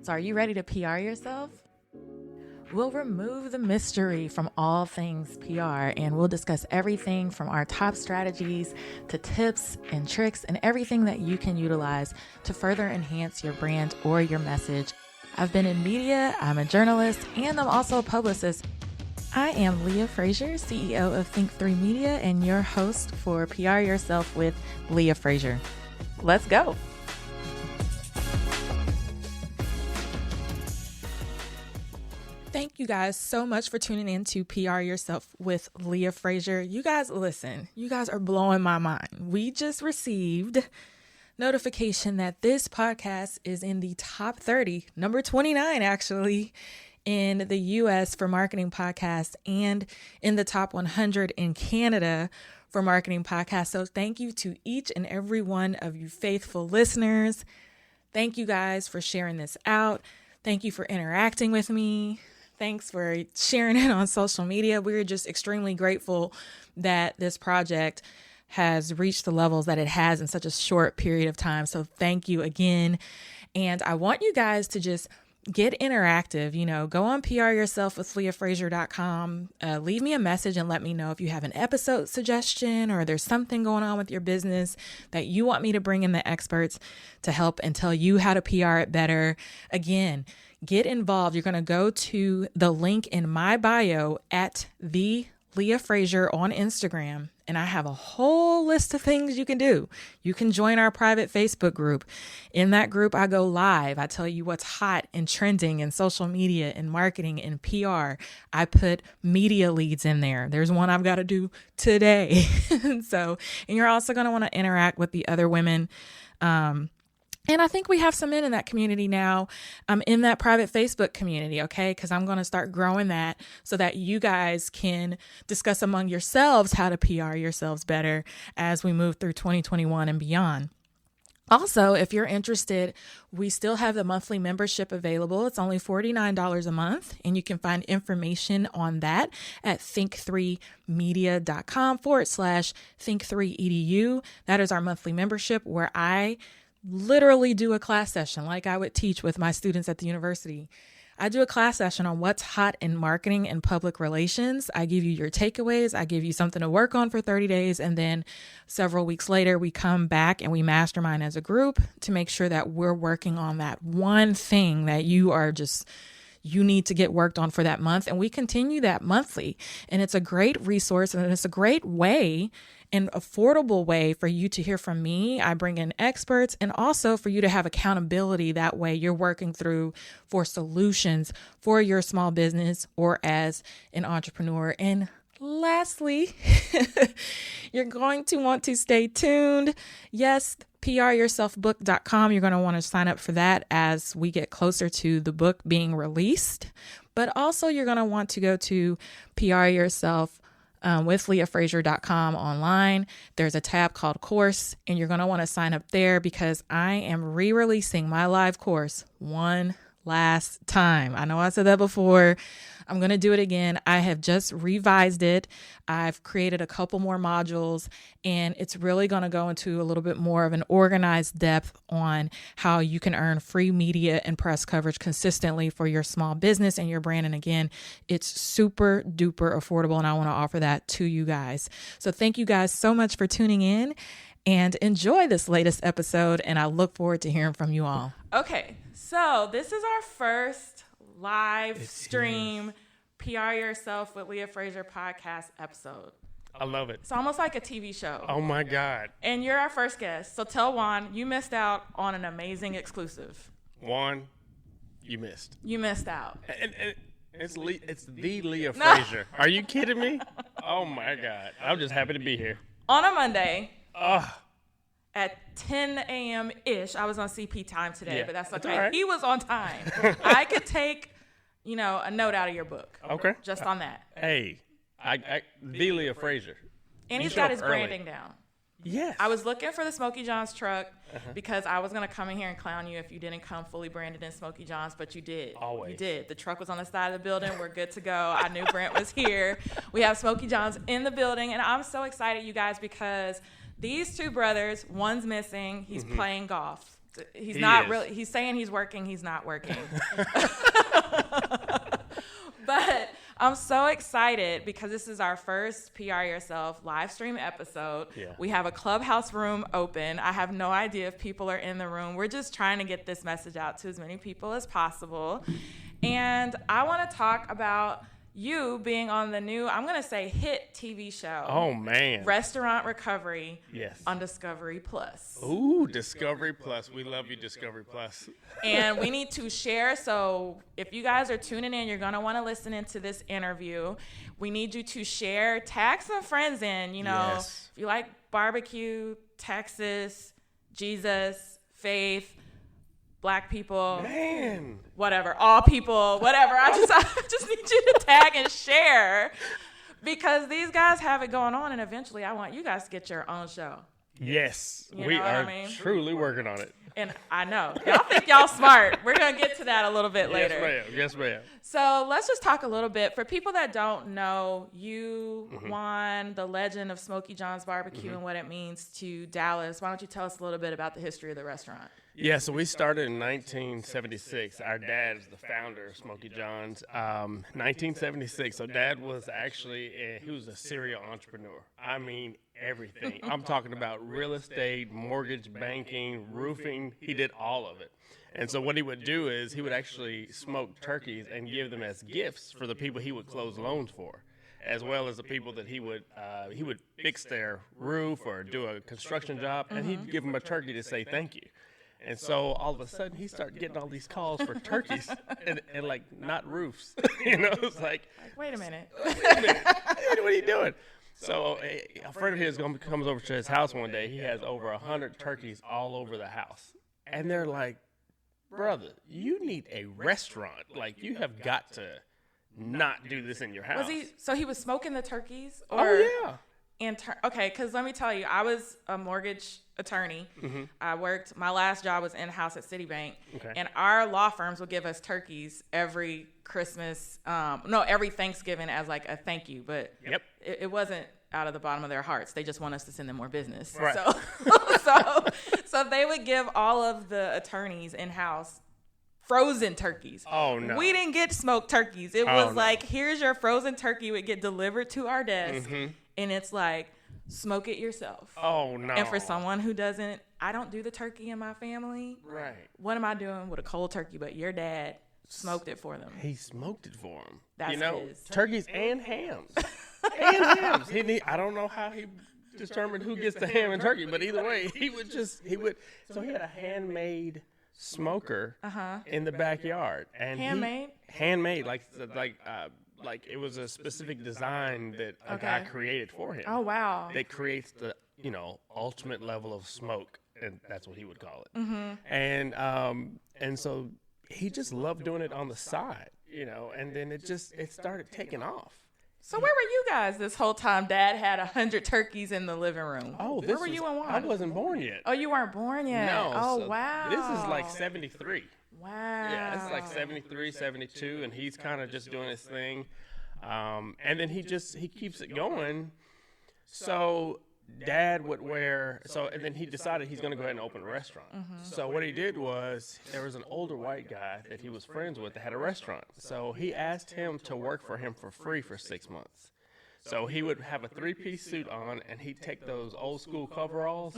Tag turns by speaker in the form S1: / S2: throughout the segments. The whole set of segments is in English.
S1: So are you ready to PR yourself? We'll remove the mystery from all things PR, and we'll discuss everything from our top strategies to tips and tricks and everything that you can utilize to further enhance your brand or your message. I've been in media, I'm a journalist, and I'm also a publicist. I am Leah Frazier, CEO of Think3 Media, and your host for PR Yourself with Leah Frazier. Let's go. Thank you guys so much for tuning in to PR Yourself with Leah Frazier. You guys, listen, you guys are blowing my mind. We just received notification that this podcast is in the top 30, number 29 actually, in the US for marketing podcasts and in the top 100 in Canada for marketing podcasts. So thank you to each and every one of you faithful listeners. Thank you guys for sharing this out. Thank you for interacting with me. Thanks for sharing it on social media. We're just extremely grateful that this project has reached the levels that it has in such a short period of time. So thank you again. And I want you guys to just get interactive. Go on pryourselfwithleahfrazier.com. Leave me a message and let me know if you have an episode suggestion or there's something going on with your business that you want me to bring in the experts to help and tell you how to PR it better. Again, get involved. You're going to go to the link in my bio at the Leah Frazier on Instagram, and I have a whole list of things you can do. You can join our private Facebook group. In that group, I go live. I tell you what's hot and trending in social media and marketing and PR. I put media leads in there. There's one I've got to do today. And you're also going to want to interact with the other women. And I think we have some men in that community now. I'm in that private Facebook community, okay? Because I'm going to start growing that so that you guys can discuss among yourselves how to PR yourselves better as we move through 2021 and beyond. Also, if you're interested, we still have the monthly membership available. It's only $49 a month, and you can find information on that at think3media.com/think3edu. That is our monthly membership where I literally do a class session like I would teach with my students at the university. I do a class session on what's hot in marketing and public relations. I give you your takeaways. I give you something to work on for 30 days. And then several weeks later, we come back and we mastermind as a group to make sure that we're working on that one thing that you need to get worked on for that month. And we continue that monthly. And it's a great resource and it's a great way, an affordable way for you to hear from me. I bring in experts and also for you to have accountability. That way you're working through for solutions for your small business or as an entrepreneur. And lastly, you're going to want to stay tuned. Yes, pryourselfbook.com. You're going to want to sign up for that as we get closer to the book being released. But also you're going to want to go to PR Yourself with leahfrazier.com online. There's a tab called course, and you're going to want to sign up there because I am re-releasing my live course one last time. I know I said that before. I'm going to do it again. I have just revised it. I've created a couple more modules, and it's really going to go into a little bit more of an organized depth on how you can earn free media and press coverage consistently for your small business and your brand. And again, it's super duper affordable, and I want to offer that to you guys. So thank you guys so much for tuning in and enjoy this latest episode. And I look forward to hearing from you all. Okay. So this is our first live stream PR Yourself with Leah Frazier podcast episode.
S2: I love it.
S1: It's almost like a TV show.
S2: Oh my God.
S1: And you're our first guest. So tell Juan, you missed out on an amazing exclusive.
S2: Juan, you missed.
S1: You missed out.
S2: And it's the Leah Frazier. Are you kidding me? Oh my God. I'm just happy to be here.
S1: On a Monday. At 10 a.m.-ish. I was on CP time today, but that's okay. Right. He was on time. I could take, a note out of your book.
S2: Okay.
S1: Just on that.
S2: Hey, the Leah Frazier.
S1: And he's got his branding down.
S2: Yes.
S1: I was looking for the Smokey John's truck because I was going to come in here and clown you if you didn't come fully branded in Smokey John's, but you did.
S2: Always.
S1: You did. The truck was on the side of the building. We're good to go. I knew Brent was here. We have Smokey John's in the building, and I'm so excited, you guys, because these two brothers, one's missing. He's playing golf. He's
S2: He
S1: not
S2: is.
S1: really. He's saying he's working. He's not working. But I'm so excited because this is our first PR Yourself live stream episode.
S2: Yeah.
S1: We have a clubhouse room open. I have no idea if people are in the room. We're just trying to get this message out to as many people as possible. And I want to talk about you being on the new, I'm going to say, hit TV show.
S2: Oh, man.
S1: Restaurant Recovery.
S2: Yes.
S1: On Discovery Plus.
S2: Ooh, Discovery Plus. We love you, Discovery Plus.
S1: And we need to share. So if you guys are tuning in, you're going to want to listen into this interview. We need you to share, tag some friends in. You know,
S2: Yes.
S1: if you like barbecue, Texas, Jesus, faith, Black people,
S2: Man.
S1: whatever, all people, whatever. I just need you to tag and share because these guys have it going on, and eventually I want you guys to get your own show.
S2: Yes.
S1: You
S2: We
S1: know what
S2: are
S1: I mean?
S2: truly working on it.
S1: And I know. Y'all think y'all smart. We're going to get to that a little bit later.
S2: Yes, ma'am. Yes, ma'am.
S1: So let's just talk a little bit. For people that don't know, you
S2: Mm-hmm.
S1: won the legend of Smokey John's Barbecue and what it means to Dallas. Why don't you tell us a little bit about the history of the restaurant?
S2: Yeah, so we started in 1976. Our dad is the founder of Smokey John's. 1976. So Dad was actually he was a serial entrepreneur. I mean everything. I'm talking about real estate, mortgage banking, roofing. He did all of it. And so what he would do is he would actually smoke turkeys and give them as gifts for the people he would close loans for, as well as the people that he would fix their roof or do a construction job, and he'd give them a turkey to say thank you. And so all of a sudden he started getting all these calls for turkeys and like not roofs. You know, it's like,
S1: Wait a minute.
S2: wait a minute, what are you doing? So a friend of his comes over to his house one day. He has over 100 turkeys all over the house, and they're like, brother, you need a restaurant. Like, you have got to not do this in your house.
S1: So he was smoking the turkeys?
S2: Oh, yeah.
S1: Okay, because let me tell you, I was a mortgage attorney. I worked, my last job was in-house at Citibank.
S2: Okay.
S1: And our law firms would give us turkeys every Christmas, every Thanksgiving as like a thank you. But
S2: Yep.
S1: it wasn't out of the bottom of their hearts. They just want us to send them more business.
S2: Right.
S1: So they would give all of the attorneys in-house frozen turkeys.
S2: Oh, no.
S1: We didn't get smoked turkeys. It
S2: Oh,
S1: was
S2: no.
S1: like, here's your frozen turkey. It would get delivered to our desk. And it's like, smoke it yourself.
S2: Oh, no.
S1: And for someone who doesn't, I don't do the turkey in my family.
S2: Right.
S1: What am I doing with a cold turkey? But your dad smoked it for them.
S2: He smoked it for him.
S1: That's
S2: you know,
S1: his.
S2: turkeys and hams. And hams. I don't know how he determined who gets the ham and turkey, but either way, so he had a handmade smoker in the backyard. And
S1: Handmade?
S2: Handmade, like it was a specific design that a guy created for him.
S1: Oh, wow.
S2: That creates the, ultimate level of smoke, and that's what he would call it. And so he just loved doing it on the side, and then it started taking off.
S1: So where were you guys this whole time? Dad had 100 turkeys in the living room.
S2: Oh,
S1: where were you and
S2: I
S1: Juan?
S2: wasn't born yet.
S1: Oh, you weren't born yet?
S2: No.
S1: Oh,
S2: so
S1: wow.
S2: This is like 73.
S1: Wow.
S2: Yeah, it's like 73, 72, and he's kind of just doing his thing. And then he keeps it going. So Dad would and then he decided he's going to go ahead and open a restaurant. So what he did was, there was an older white guy that he was friends with that had a restaurant. So he asked him to work for him for free for 6 months. So he would have a 3-piece suit on, and he'd take those old school coveralls,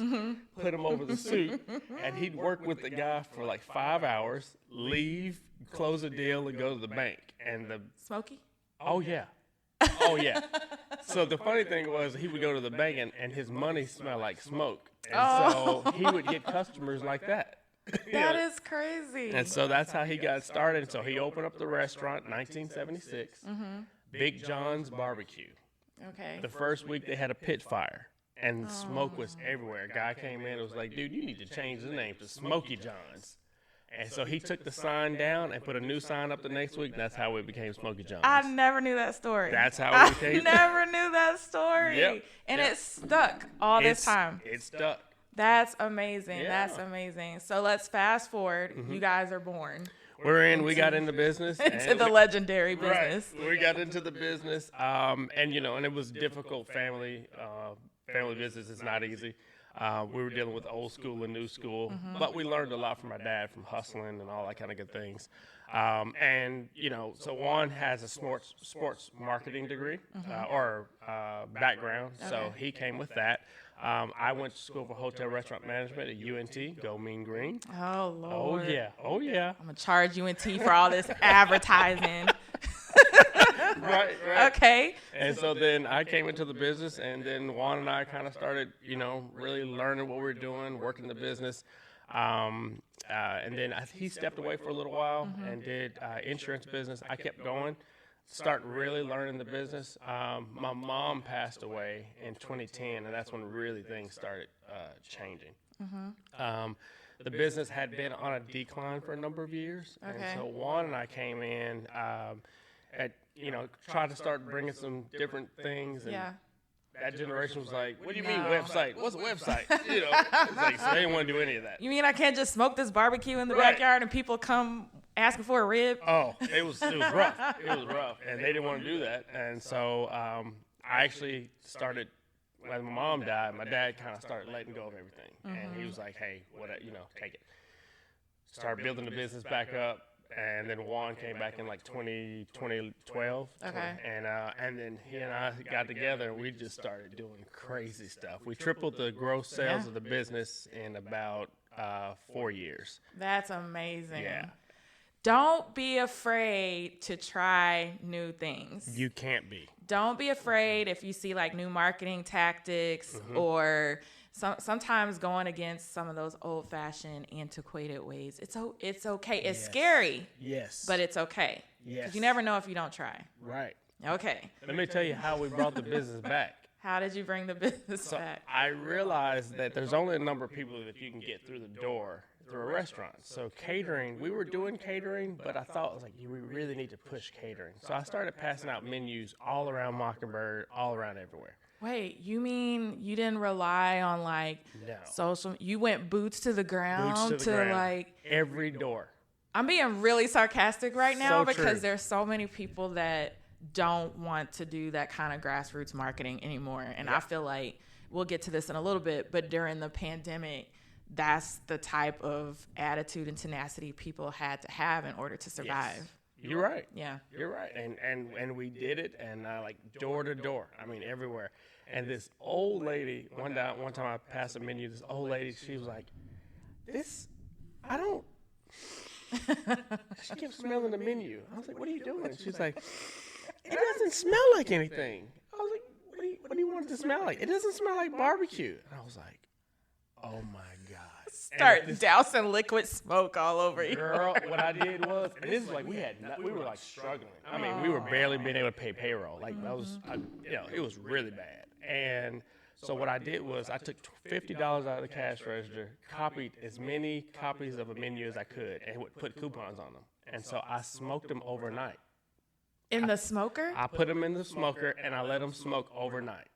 S2: put them over the suit, and he'd work with the guy for like 5 hours, leave, close a deal, and go to the bank. And
S1: Smokey?
S2: oh yeah. Oh yeah. So the funny thing was, he would go to the bank and his money smelled like smoke. And so he would get customers like that.
S1: That is crazy.
S2: And so that's how he got started. So he opened up the restaurant in 1976, Big John's Barbecue.
S1: Okay.
S2: The first week they had a pit fire, and smoke was everywhere. A guy came in and was like, dude, you need to change the name to Smokey John's. And so he took the sign down and put a new sign up the next week, and that's how it became Smokey John's.
S1: I never knew that story.
S2: That's how it became.
S1: I never knew that story.
S2: Yep.
S1: And it stuck all this time.
S2: It stuck.
S1: That's amazing.
S2: Yeah.
S1: That's amazing. So let's fast forward. You guys are born
S2: We got into business.
S1: into the legendary business.
S2: Right. We got into the business, and it was difficult. Family business is not easy. We were dealing with old school and new school, but we learned a lot from my dad, from hustling and all that kind of good things. And, so Juan has a sports marketing degree or background, so he came with that. I went to school for hotel restaurant management at UNT, go Mean Green.
S1: Oh, Lord.
S2: Oh, yeah.
S1: I'm going to charge UNT for all this advertising.
S2: Right.
S1: Okay.
S2: And so then I came into the business, and then Juan and I kind of started, really learning what we were doing, working the business. And then he stepped away for a little while and did insurance business. I kept going, start really learning the business. My mom passed away in 2010, and that's when really things started changing. The business had been on a decline for a number of years, and so Juan and I came in tried to start bringing some different things, and that generation was like, "What do you mean website? What's a website?" It's like, so they didn't want to do any of that.
S1: You mean I can't just smoke this barbecue in the backyard and people come asking for a rib?
S2: Oh, it was rough. It was rough, and they didn't want to do that. And so I actually started. When my mom died, my dad kind of started letting go of everything, and he was like, "Hey, take it." Started building the business back up. And then Juan came back in like 2012.
S1: Okay.
S2: And then he and I got together, and we just started doing crazy stuff. We tripled the gross sales of the business in about 4 years.
S1: That's amazing.
S2: Yeah.
S1: Don't be afraid to try new things.
S2: You can't be.
S1: Don't be afraid if you see like new marketing tactics or sometimes going against some of those old-fashioned, antiquated ways. It's okay. It's scary.
S2: Yes.
S1: But it's okay.
S2: Yes.
S1: Because you never know if you don't try.
S2: Right.
S1: Okay.
S2: Let me tell you how we brought the business back.
S1: How did you bring the business back?
S2: I realized that there's only a number of people that you can get through the door through a restaurant. So catering, we were doing catering, but I thought, we really need to push catering. So I started passing out menus all around Mockingbird, all around everywhere.
S1: Wait, you mean you didn't rely on social? You went boots to the ground to
S2: every door.
S1: I'm being really sarcastic right now because
S2: true.
S1: there's so many people that don't want to do that kind of grassroots marketing anymore. And I feel like we'll get to this in a little bit, but during the pandemic, that's the type of attitude and tenacity people had to have in order to survive.
S2: Yes. You're right.
S1: Yeah.
S2: You're right. And we did it, and door to door. I mean, everywhere. And this old lady, one time I passed a menu, this old lady, she was like, she kept smelling the menu. I was like, what are you doing? She's like, it doesn't smell like anything. I was like, what do you want it to smell like? It doesn't smell like barbecue. And I was like, oh my God.
S1: Start dousing liquid smoke all over you.
S2: Girl, what I did was, and this is we were struggling. I mean, we were barely being able to pay payroll. That was, it was really bad. And so what I did was I took $50 out of the cash register, copied as many copies of a menu as I could, and would put coupons on them. And so I smoked them overnight.
S1: In the smoker?
S2: I put them in the smoker, and I let them smoke overnight.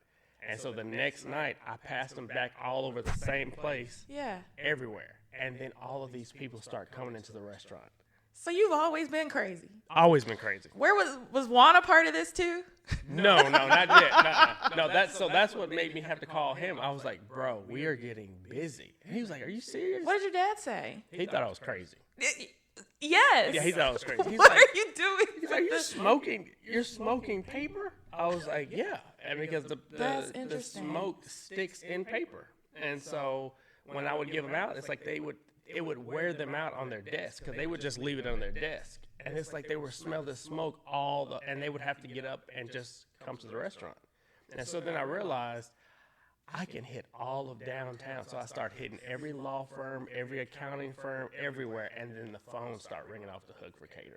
S2: And so the next night, I passed them back all over the same place.
S1: Yeah.
S2: Everywhere. And then all of these people start coming into the restaurant.
S1: So you've always been crazy.
S2: Always been crazy.
S1: Where was Juan a part of this too?
S2: No, not yet. No, that's what made me have to call him. I was like, bro, we are getting busy. And he was like, are you serious?
S1: What did your dad say?
S2: He thought I was crazy.
S1: Yes.
S2: Yeah, he thought I was crazy. He's
S1: what
S2: like,
S1: are you doing?
S2: He's like, you're smoking paper? I was like, yeah. And because the smoke sticks in paper. And so when I would give them out, it's like it would wear them out on their desk because they would just leave it on their desk. And it's like they would smell the smoke and they would have to get up and just come to the restaurant. And so then I realized I can hit all of downtown. So I started hitting every law firm, every accounting firm, everywhere. And then the phones start ringing off the hook for catering.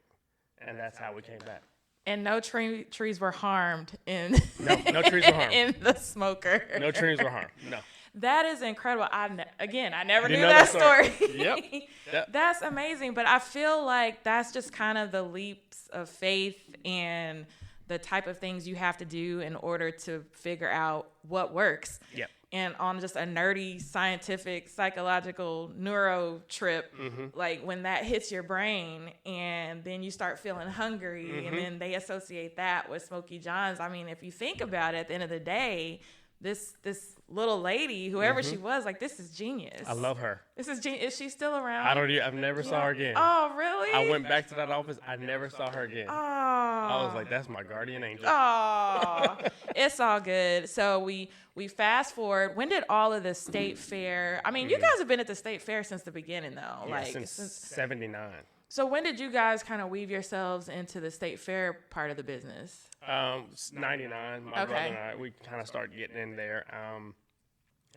S2: And that's how we came back.
S1: And no trees were harmed in
S2: no trees were harmed
S1: in the smoker.
S2: No trees were harmed. No.
S1: That is incredible. I never knew that story.
S2: Yep.
S1: That's amazing. But I feel like that's just kind of the leaps of faith and the type of things you have to do in order to figure out what works.
S2: Yep.
S1: And on just a nerdy, scientific, psychological neuro trip, like when that hits your brain and then you start feeling hungry and then they associate that with Smokey John's. I mean, if you think about it, at the end of the day, this little lady, whoever she was, like, this is genius.
S2: I love her.
S1: This is genius. Is she still around?
S2: I've never saw her again.
S1: Oh, really?
S2: I went back to that office. I never saw her again.
S1: Oh.
S2: I was like, that's my guardian angel.
S1: Oh, it's all good. So we fast forward. When did all of the state fair? I mean, you guys have been at the state fair since the beginning, though.
S2: Yeah, since 79.
S1: So when did you guys kind of weave yourselves into the state fair part of the business?
S2: 99. My brother and I, we kind of started getting in there.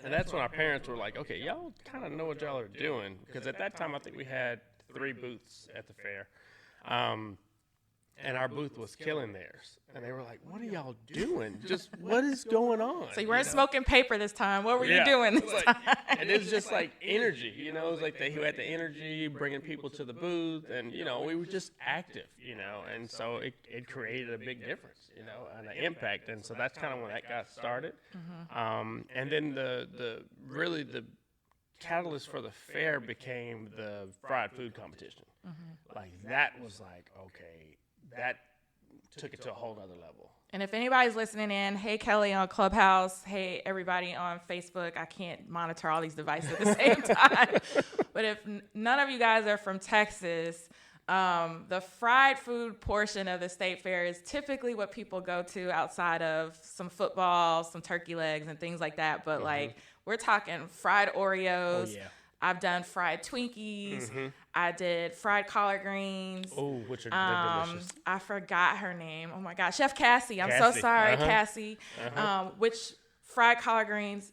S2: And that's when our parents were like, okay, y'all kind of know what y'all are doing. Because at that time, I think we had 3 booths at the fair. And our booth was killing theirs. And they were like, what are y'all doing? Just what is going on?
S1: So you weren't smoking paper this time. What were you doing this time?
S2: And it was just like energy, It was like they had the energy, bringing people to the booth. And, we were just active, And so it created a big difference, and an impact. And so that's kind of when that got started. And then the catalyst for the fair became the fried food competition. Like that was like, okay, that took it to a whole other level.
S1: And if anybody's listening in, hey, Kelly on Clubhouse, hey, everybody on Facebook, I can't monitor all these devices at the same time. But if none of you guys are from Texas, the fried food portion of the state fair is typically what people go to outside of some football, some turkey legs and things like that. But like, we're talking fried Oreos.
S2: Oh, yeah.
S1: I've done fried Twinkies. I did fried collard greens.
S2: Oh, which are delicious.
S1: I forgot her name. Oh my God, Chef Cassie. I'm so sorry, Cassie. Which fried collard greens,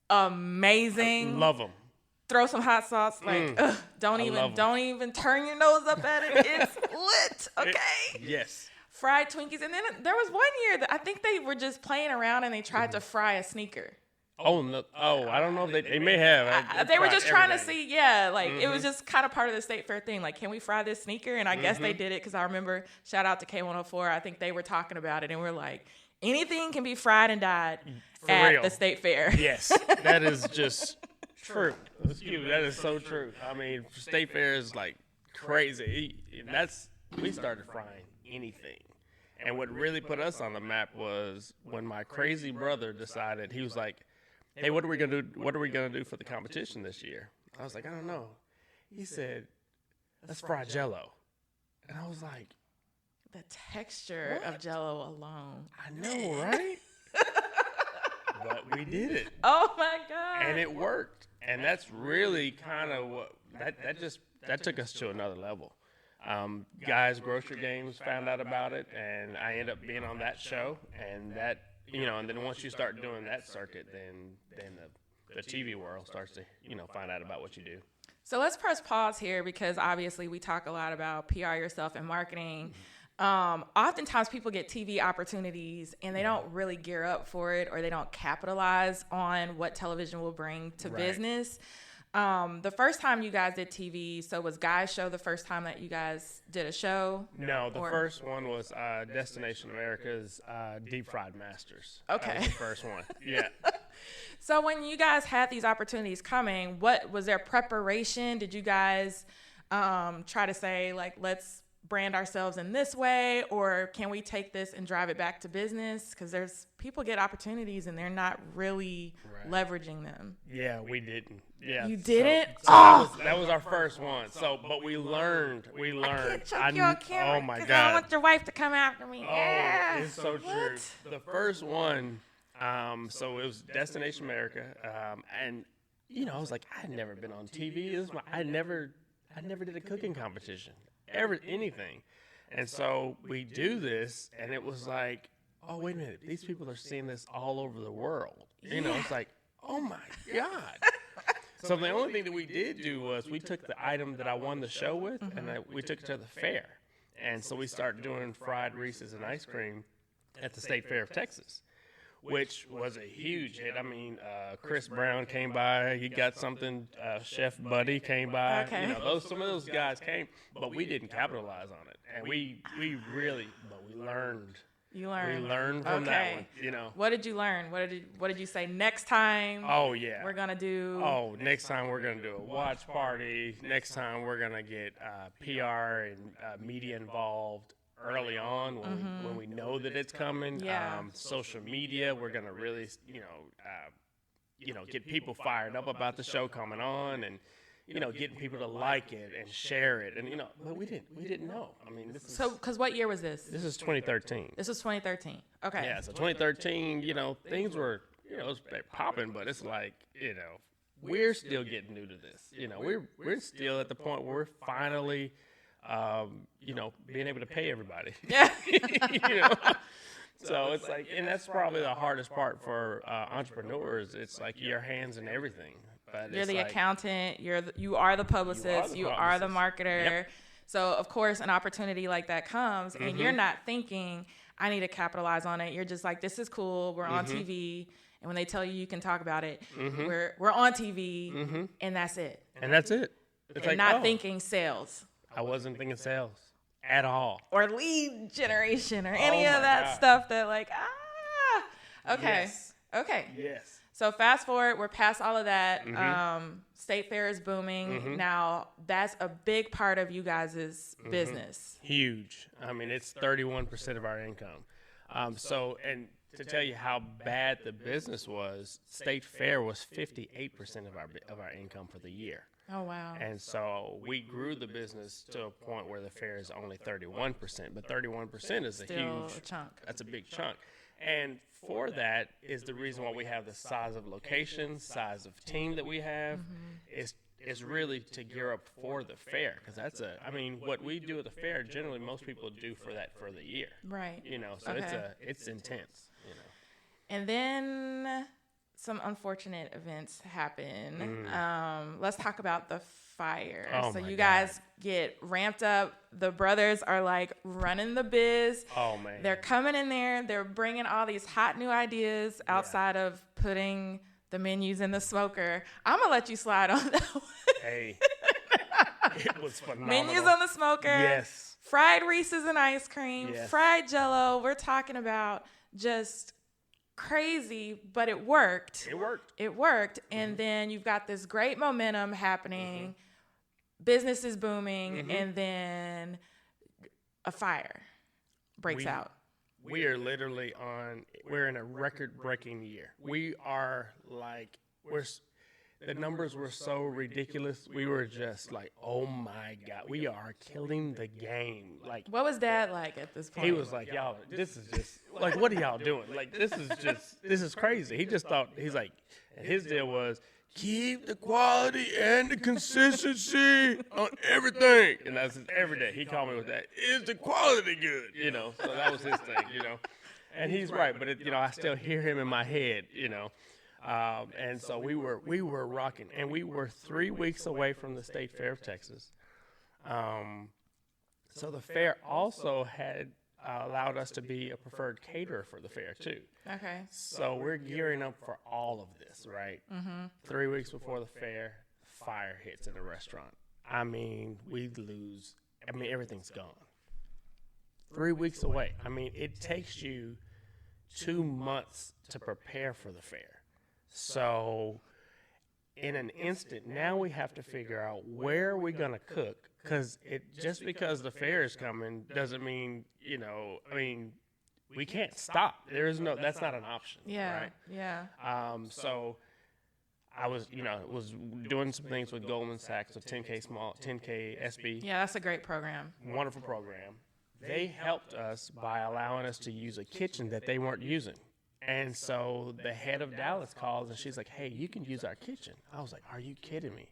S1: amazing.
S2: I love them.
S1: Throw some hot sauce. Like, don't even turn your nose up at it. It's lit. Okay.
S2: Yes.
S1: Fried Twinkies, and then there was one year that I think they were just playing around and they tried to fry a sneaker.
S2: Oh, no. I don't know if they may have.
S1: They were just trying to see, it was just kind of part of the state fair thing. Like, can we fry this sneaker? And I guess they did it because I remember, shout out to K104, I think they were talking about it. And we're like, anything can be fried and dyed at the state fair.
S2: Yes, that is just true. That is so true. I mean, state fair is like crazy. We started frying anything. And what really put us on the map was when my crazy brother decided, he was like, hey, what are we gonna do? What are we gonna do for the competition this year? I was like, I don't know. He said, let's fry Jell-O. And I was like,
S1: the texture of Jell-O alone.
S2: I know, right? But we did it.
S1: Oh my God.
S2: And it worked. And that's really kind of what that took us to another level. Guys Grocery Games found out about it, and I ended up being on that show, and that. And then once you start doing that circuit, then the TV world starts to, find out about what you do.
S1: So let's press pause here because obviously we talk a lot about PR yourself and marketing. Oftentimes people get TV opportunities and they don't really gear up for it or they don't capitalize on what television will bring to business. The first time you guys did TV, so was Guy's Show the first time that you guys did a show?
S2: No, the first one was Destination America's Deep Fried Masters.
S1: Okay.
S2: That was the first one. Yeah.
S1: So when you guys had these opportunities coming, what was there preparation? Did you guys try to say, like, let's brand ourselves in this way, or can we take this and drive it back to business? Because there's people get opportunities and they're not really leveraging them.
S2: Yeah, we didn't. Yeah,
S1: you didn't.
S2: So that was our first one. So, but we learned.
S1: I can't choke you on camera.
S2: Oh my God!
S1: I don't want your wife to come after me.
S2: Oh, it's so true. The first one. So it was Destination America, and I was like, I had never been on TV. I never did a cooking competition. Anything. And so we do this, and it was like, oh, wait a minute. These people are seeing this all over the world. It's like, oh, my God. So the only thing that we did do was we took the item that I won the show with, and we took it to the fair. And so we started doing fried Reese's and ice cream at the State Fair of Texas, which was a huge hit. I mean, Chris Brown came by. He got something. Chef Buddy came by.
S1: Okay.
S2: Some of those guys came, but we didn't capitalize on it. And we learned.
S1: You learned.
S2: We learned from that one.
S1: What did you learn? What did you say next time?
S2: Oh yeah.
S1: We're gonna do.
S2: Oh, next time we're gonna do a watch party. Next time we're gonna get PR and media involved. early on when we know that it's coming.
S1: Yeah.
S2: Social media, we're going to really, get people fired up about the show coming on, and getting people to like it and share it, and but we didn't know. I mean,
S1: because what year was this?
S2: This is 2013.
S1: This was 2013. Okay.
S2: Yeah, so 2013, things were, it was popping, but it's like, we're still getting new to this. We're still at the point where we're finally, being able to pay everybody.
S1: Yeah.
S2: So it's like, and that's probably the hardest part for entrepreneurs. It's like your hands in everything. But
S1: you're the accountant. You are the publicist. You are the marketer.
S2: Yep.
S1: So of course, an opportunity like that comes, and you're not thinking, I need to capitalize on it. You're just like, this is cool. We're on TV. And when they tell you can talk about it, we're on TV, and that's it.
S2: And that's it. It's
S1: and
S2: like,
S1: not thinking sales.
S2: I wasn't thinking sales at all.
S1: Or lead generation or any of that stuff that like, Okay.
S2: Yes.
S1: Okay.
S2: Yes.
S1: So fast forward, we're past all of that. State fair is booming. Now, that's a big part of you guys' business.
S2: Huge. I mean, it's 31% of our income. And to tell you how bad the business was, State Fair was 58% of our income for the year.
S1: Oh, wow.
S2: And so we grew the business to a point where the fair is only 31%, but 31% is a huge
S1: chunk.
S2: That's a big chunk. And for that is the reason why we have the size of location, size of team that we have, is really to gear up for the fair. Because what we do at the fair, generally most people do for the year.
S1: Right.
S2: So it's intense,
S1: And then some unfortunate events happen. Let's talk about the fire.
S2: Oh,
S1: so
S2: my
S1: you
S2: God.
S1: guys get ramped up. The brothers are like running the biz.
S2: Oh, man.
S1: They're coming in there. They're bringing all these hot new ideas outside of putting the menus in the smoker. I'm going to let you slide on that one.
S2: Hey, it was phenomenal.
S1: Menus on the smoker.
S2: Yes.
S1: Fried Reese's and ice cream.
S2: Yes.
S1: Fried Jell-O. We're talking about just crazy, but it worked. It worked. And then you've got this great momentum happening. Business is booming. And then a fire breaks out.
S2: We are literally we're in a record-breaking year. We are like, the numbers were so ridiculous. We were just like, oh my God, we are killing the game. Like,
S1: what was Dad like at this point?
S2: He was like, y'all, this is just, like, what are y'all doing? Like, this is crazy. He just thought, he's like, and his deal was, keep the quality and the consistency on everything. And that's every day. He called me with that. Is the quality good? So that was his thing, And he's right, but I still hear him in my head, And so we were rocking, and we were 3 weeks away from the State Fair of Texas. So the fair also had allowed us to be a preferred caterer for the fair too.
S1: Okay.
S2: So we're gearing up for all of this, right? 3 weeks before the fair, fire hits in the restaurant. I mean, we lose. I mean, everything's gone. 3 weeks away. I mean, it takes you 2 months to prepare for the fair. So in an instant, now we have to figure out where are we going to cook, because just because the fair is coming doesn't mean, we can't stop. That's not an option.
S1: Yeah.
S2: Right?
S1: Yeah.
S2: So I was doing some things with Goldman Sachs, with 10K SB.
S1: Yeah, that's a great program.
S2: Wonderful program. They helped us by allowing us to use a kitchen that they weren't using. And so the head of Dallas calls, and she's like, hey, you can use our kitchen. I was like, are you kidding me?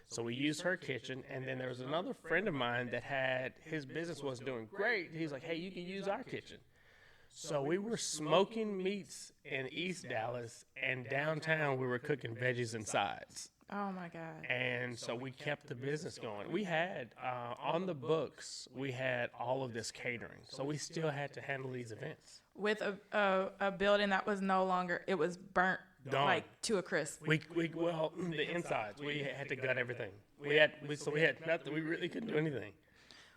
S2: So we used her kitchen, and then there was another friend of mine that his business was doing great. He's like, hey, you can use our kitchen. So we were smoking meats in East Dallas, and downtown we were cooking veggies and sides.
S1: Oh, my God.
S2: And so we kept the business going. We had, on the books, we had all of this catering. So we still had to handle these events.
S1: With a building that was no longer, it was burnt like to a crisp.
S2: The insides, we had to gut everything. We had nothing. We really couldn't do anything.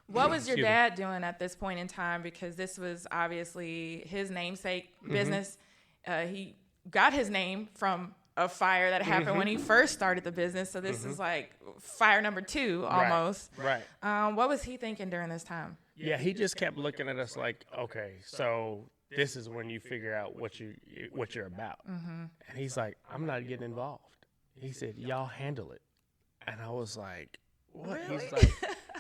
S1: What was your dad doing at this point in time? Because this was obviously his namesake business. He got his name from a fire that happened when he first started the business. So this is like fire number 2 almost.
S2: Right.
S1: What was he thinking during this time?
S2: Yeah, he just kept looking at us like, okay, so this is when you figure out what you're about. And he's like, I'm not getting involved. He said, y'all handle it. And I was like, what?
S1: Really?
S2: He's like,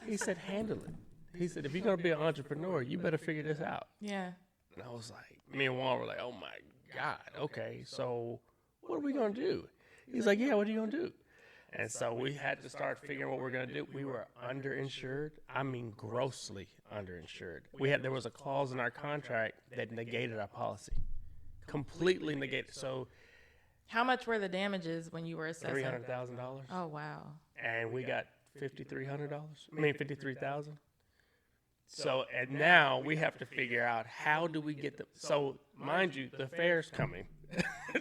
S2: he said, handle it. He said, if you're going to be an entrepreneur, you better figure this out.
S1: Yeah.
S2: And I was like, me and Juan were like, oh my God, okay, so what are we going to do? He's like, yeah, what are you going to do? And so we had to start figuring what we're going to do. We were underinsured. I mean, grossly underinsured. There was a clause in our contract that negated our policy, completely negated. So,
S1: how much were the damages when you were assessing?
S2: $300,000.
S1: Oh wow!
S2: And we got $53,000. So, and now we have to figure out how do we get them. So, mind you, the fair's coming.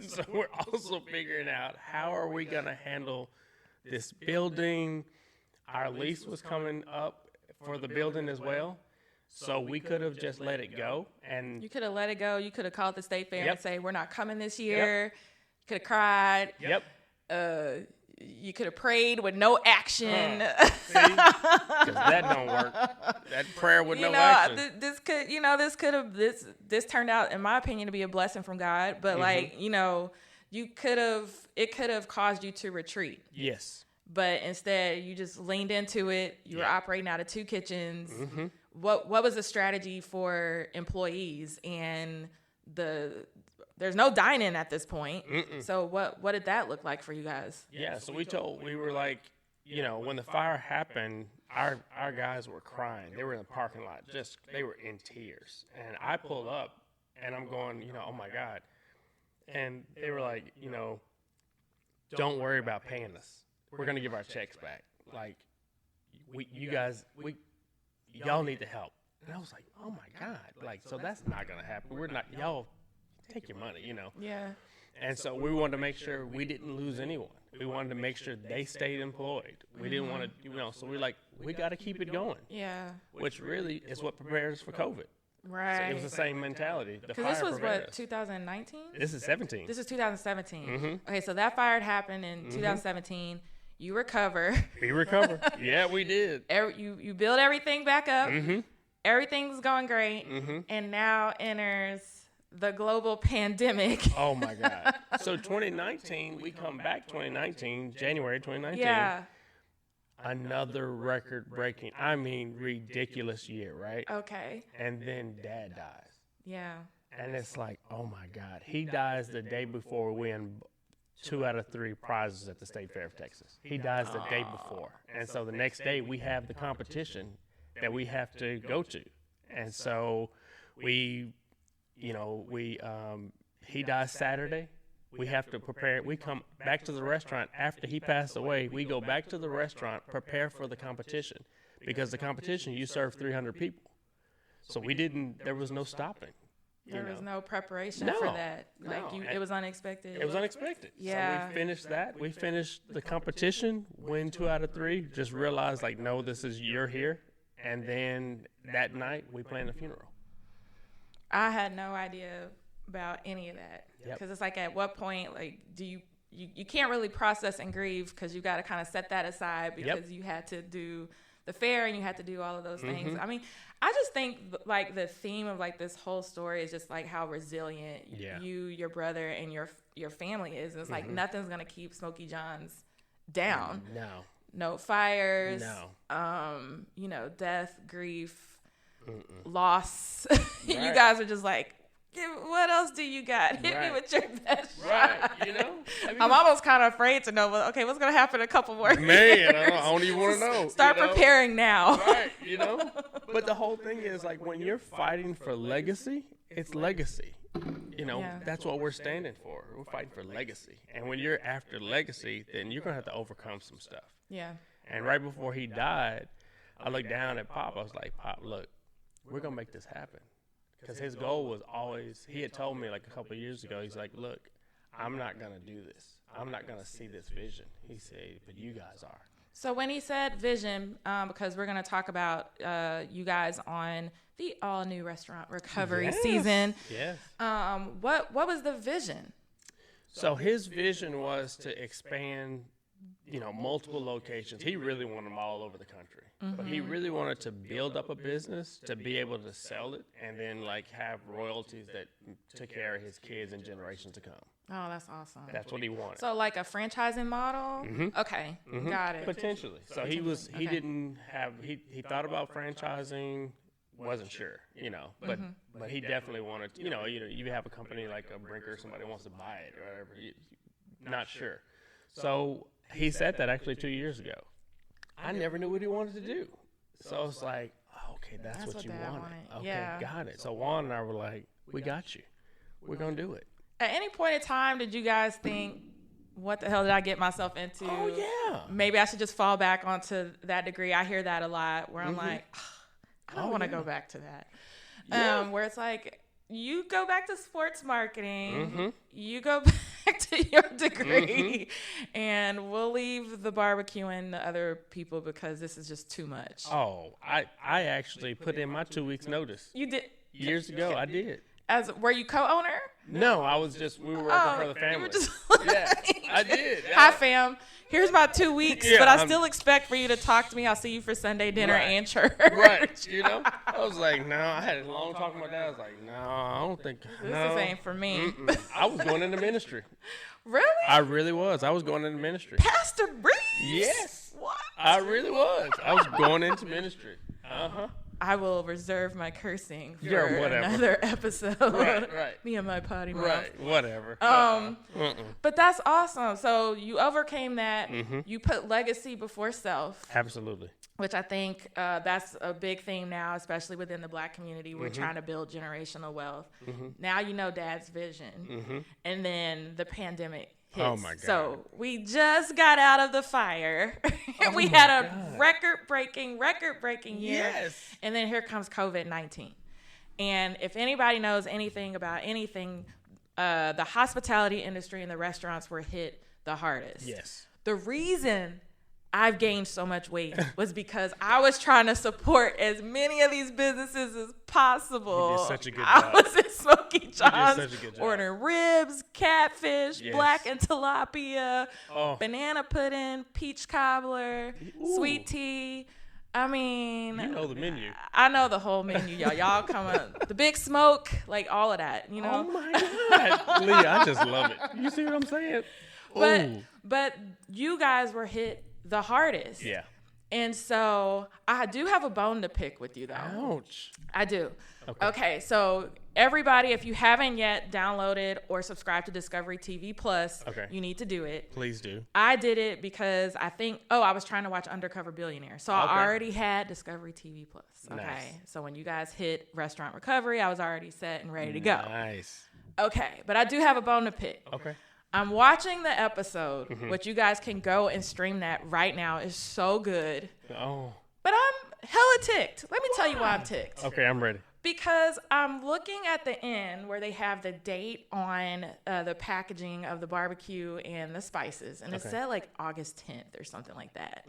S2: So we're also figuring out how are we going to handle this building. Our lease was coming up for the building as well. So we could have just let it go. And
S1: you could have let it go. You could have called the state fair
S2: Yep.
S1: and say, we're not coming this year. You could have cried.
S2: Yep.
S1: You could have prayed with no action.
S2: See? 'Cause that don't work. That prayer with no action.
S1: This turned out, in my opinion, to be a blessing from God. But it could have caused you to retreat.
S2: Yes.
S1: But instead, you just leaned into it. You were operating out of 2 kitchens.
S2: Mm-hmm.
S1: What was the strategy for employees? And there's no dine-in at this point. So what did that look like for you guys?
S2: Yeah, so we were like, when the fire happened, our guys were crying. They were in the parking lot, they were in tears. And I pulled up, and I'm going, oh my God. And they were like, don't worry about paying us. We're going to give our checks back. Like, y'all need to help. And I was like, oh my God. Like, so that's not going to happen. We're not, y'all take your money,
S1: Yeah.
S2: And so we wanted to make sure we didn't lose anyone. We wanted to make sure they stayed employed. We didn't want to, so we're like, we got to keep it going.
S1: Yeah.
S2: Which really is what prepared us for COVID.
S1: Right.
S2: So it was the same mentality.
S1: Because this was what, 2019?
S2: This is 17.
S1: This is 2017.
S2: Mm-hmm.
S1: Okay, so that fire happened in 2017. You recover.
S2: We recover. Yeah, we did.
S1: You build everything back up.
S2: Mm-hmm.
S1: Everything's going great.
S2: Mm-hmm.
S1: And now enters the global pandemic.
S2: Oh my God. So 2019, we come back January 2019.
S1: Yeah.
S2: Another record-breaking, ridiculous year, right?
S1: Okay.
S2: And then Dad dies.
S1: Yeah.
S2: And it's like, oh my God. He dies the day before we win 2 out of 3 prizes at the State Fair of Texas. He dies the day before. And so the next day we have the competition that we have to go to. And so he dies Saturday. We have to prepare. We come back to the restaurant after he passed away. We go back to the restaurant, prepare for the competition, because the competition, you serve 300 people. So there was no stopping.
S1: There was no preparation for that. It was unexpected.
S2: It was unexpected.
S1: Yeah.
S2: So we finished that. We finished the competition, win 2 out of 3, just realized no, you're here. And then that night we planned a funeral.
S1: I had no idea about any of that. Because it's like, at what point, do you can't really process and grieve, because you got to kind of set that aside, because you had to do the fair and you had to do all of those things. I just think the theme of this whole story is just how resilient you, your brother, and your family is. And it's nothing's gonna keep Smokey John's down. No fires. No. Death, grief, loss. You guys are just what else do you got? Hit me with your best shot. I'm almost kind of afraid to know, what's going to happen in a couple more years.
S2: Man, I don't even want to know.
S1: Start preparing now.
S2: Right, But the whole thing is, when you're fighting for legacy, it's legacy. That's what we're standing for. We're fighting for legacy. And when you're after legacy, then you're going to have to overcome some stuff.
S1: Yeah.
S2: And right before he died, I looked down at Pop. I was like, Pop, look, we're going to make this happen. Because his goal was always, he had told me a couple of years ago, he's like, look, I'm not going to do this. I'm not going to see this vision. He said, but you guys are.
S1: So when he said vision, because we're going to talk about you guys on the all-new restaurant recovery season.
S2: Yes.
S1: What was the vision?
S2: So his vision was to expand, multiple locations. He really wanted them all over the country. But he really wanted to build up a business to be able to sell it and then have royalties that took care of his kids and generations to come.
S1: Oh, that's awesome.
S2: That's what he wanted.
S1: So like a franchising model? Okay, got it.
S2: Potentially. So he thought about franchising, wasn't sure, but he definitely wanted, you have a company like a Brinker, somebody wants to buy it or whatever, not sure. So he said that actually 2 years ago. I never knew what he wanted to do. So it's like, okay, that's what you wanted. Okay,
S1: yeah.
S2: Got it. So Juan and I were like, we got you. We're going to do it.
S1: At any point in time, did you guys think, what the hell did I get myself into?
S2: Oh, yeah.
S1: Maybe I should just fall back onto that degree. I hear that a lot where I'm like, I don't want to go back to that.
S2: Yeah.
S1: Where it's like, you go back to sports marketing, you go back to your degree, and we'll leave the barbecuing to other people because this is just too much.
S2: Oh, I actually put in my 2 weeks notice.
S1: You did?
S2: Years ago, I did.
S1: Were you co-owner?
S2: No, we were working for the family.
S1: You were just
S2: yeah, I did.
S1: Hi, fam. Here's my 2 weeks, but I still expect for you to talk to me. I'll see you for Sunday dinner and church.
S2: Right. I was like, no. I had a long talk with my dad. I was like, no, I don't think.
S1: This ain't for me.
S2: I was going into ministry.
S1: Really?
S2: I really was. I was going into ministry.
S1: Pastor Reaves?
S2: Yes.
S1: What?
S2: I really was. I was going into ministry.
S1: I will reserve my cursing for
S2: whatever.
S1: another episode.
S2: Right.
S1: Me and my potty mouth.
S2: Right. Whatever.
S1: But that's awesome. So you overcame that. You put legacy before self.
S2: Absolutely.
S1: Which I think that's a big theme now, especially within the Black community. We're trying to build generational wealth. Now you know Dad's vision. And then the pandemic hits.
S2: Oh, my God.
S1: So we just got out of the fire. We had a record-breaking year.
S2: Yes.
S1: And then here comes COVID-19. And if anybody knows anything about anything, the hospitality industry and the restaurants were hit the hardest.
S2: Yes.
S1: The reason I've gained so much weight was because I was trying to support as many of these businesses as possible.
S2: You did such a good job.
S1: I was at Smokey John's
S2: such a good job.
S1: ordering ribs, catfish,
S2: Yes.
S1: black and tilapia,
S2: Oh.
S1: banana pudding, peach cobbler,
S2: Ooh.
S1: sweet tea. I mean,
S2: You know the menu.
S1: I know the whole menu, y'all. Y'all come up. The big smoke, like all of that, you know?
S2: Oh, my God. Leah, I just love it. You see what I'm saying?
S1: But you guys were hit the hardest.
S2: Yeah.
S1: And so I do have a bone to pick with you, though.
S2: Ouch.
S1: I do. Okay, so everybody, if you haven't yet downloaded or subscribed to Discovery TV Plus, you need to do it.
S2: Please do.
S1: I did it because I was trying to watch Undercover Billionaire. So I already had Discovery TV Plus. Okay.
S2: Nice.
S1: So when you guys hit Restaurant Recovery, I was already set and ready to go.
S2: Nice.
S1: Okay, but I do have a bone to pick.
S2: Okay.
S1: I'm watching the episode, which you guys can go and stream that right now. It's so good.
S2: Oh.
S1: But I'm hella ticked. Let me tell you why I'm ticked.
S2: Okay, I'm ready.
S1: Because I'm looking at the end where they have the date on the packaging of the barbecue and the spices. And it said like August 10th or something like that.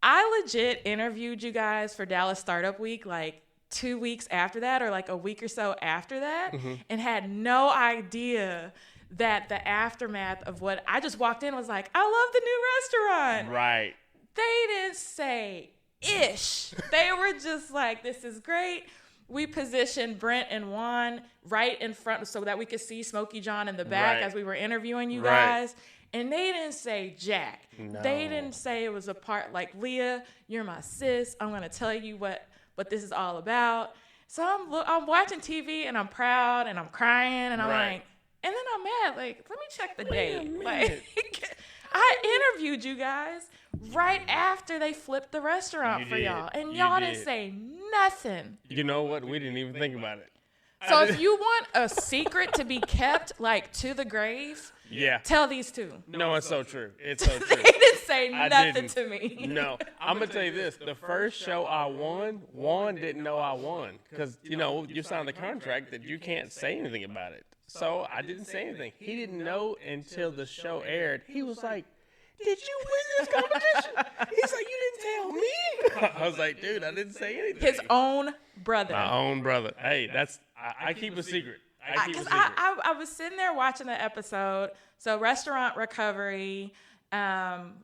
S1: I legit interviewed you guys for Dallas Startup Week like 2 weeks after that, or like a week or so after that, and had no idea that the aftermath of what I just walked in and was like, I love the new restaurant.
S2: Right.
S1: They didn't say ish. They were just like, this is great. We positioned Brent and Juan right in front so that we could see Smokey John in the back as we were interviewing you guys. And they didn't say jack.
S2: No.
S1: They didn't say it was a part like, Leah, you're my sis. I'm going to tell you what this is all about. So I'm watching TV and I'm proud and I'm crying and I'm like, and then I'm mad. Like, let me check the date. Like, I interviewed you guys right after they flipped the restaurant for y'all. And y'all didn't say nothing.
S2: You know what? We didn't even think about it.
S1: So if you want a secret to be kept, like, to the grave, tell these two.
S2: No, it's so true. It's so true.
S1: They didn't say nothing to me.
S2: No. I'm going to tell you this. The first show I won, Juan didn't know I won. Because, you signed the contract that you can't say anything about it. So I didn't say anything. He didn't know until the show aired. He was like, did you win this competition? He's like, you didn't tell me. I was like, dude, I didn't say anything.
S1: His own brother.
S2: My own brother. Hey, I keep a secret.
S1: Because I was sitting there watching the episode. So restaurant recovery,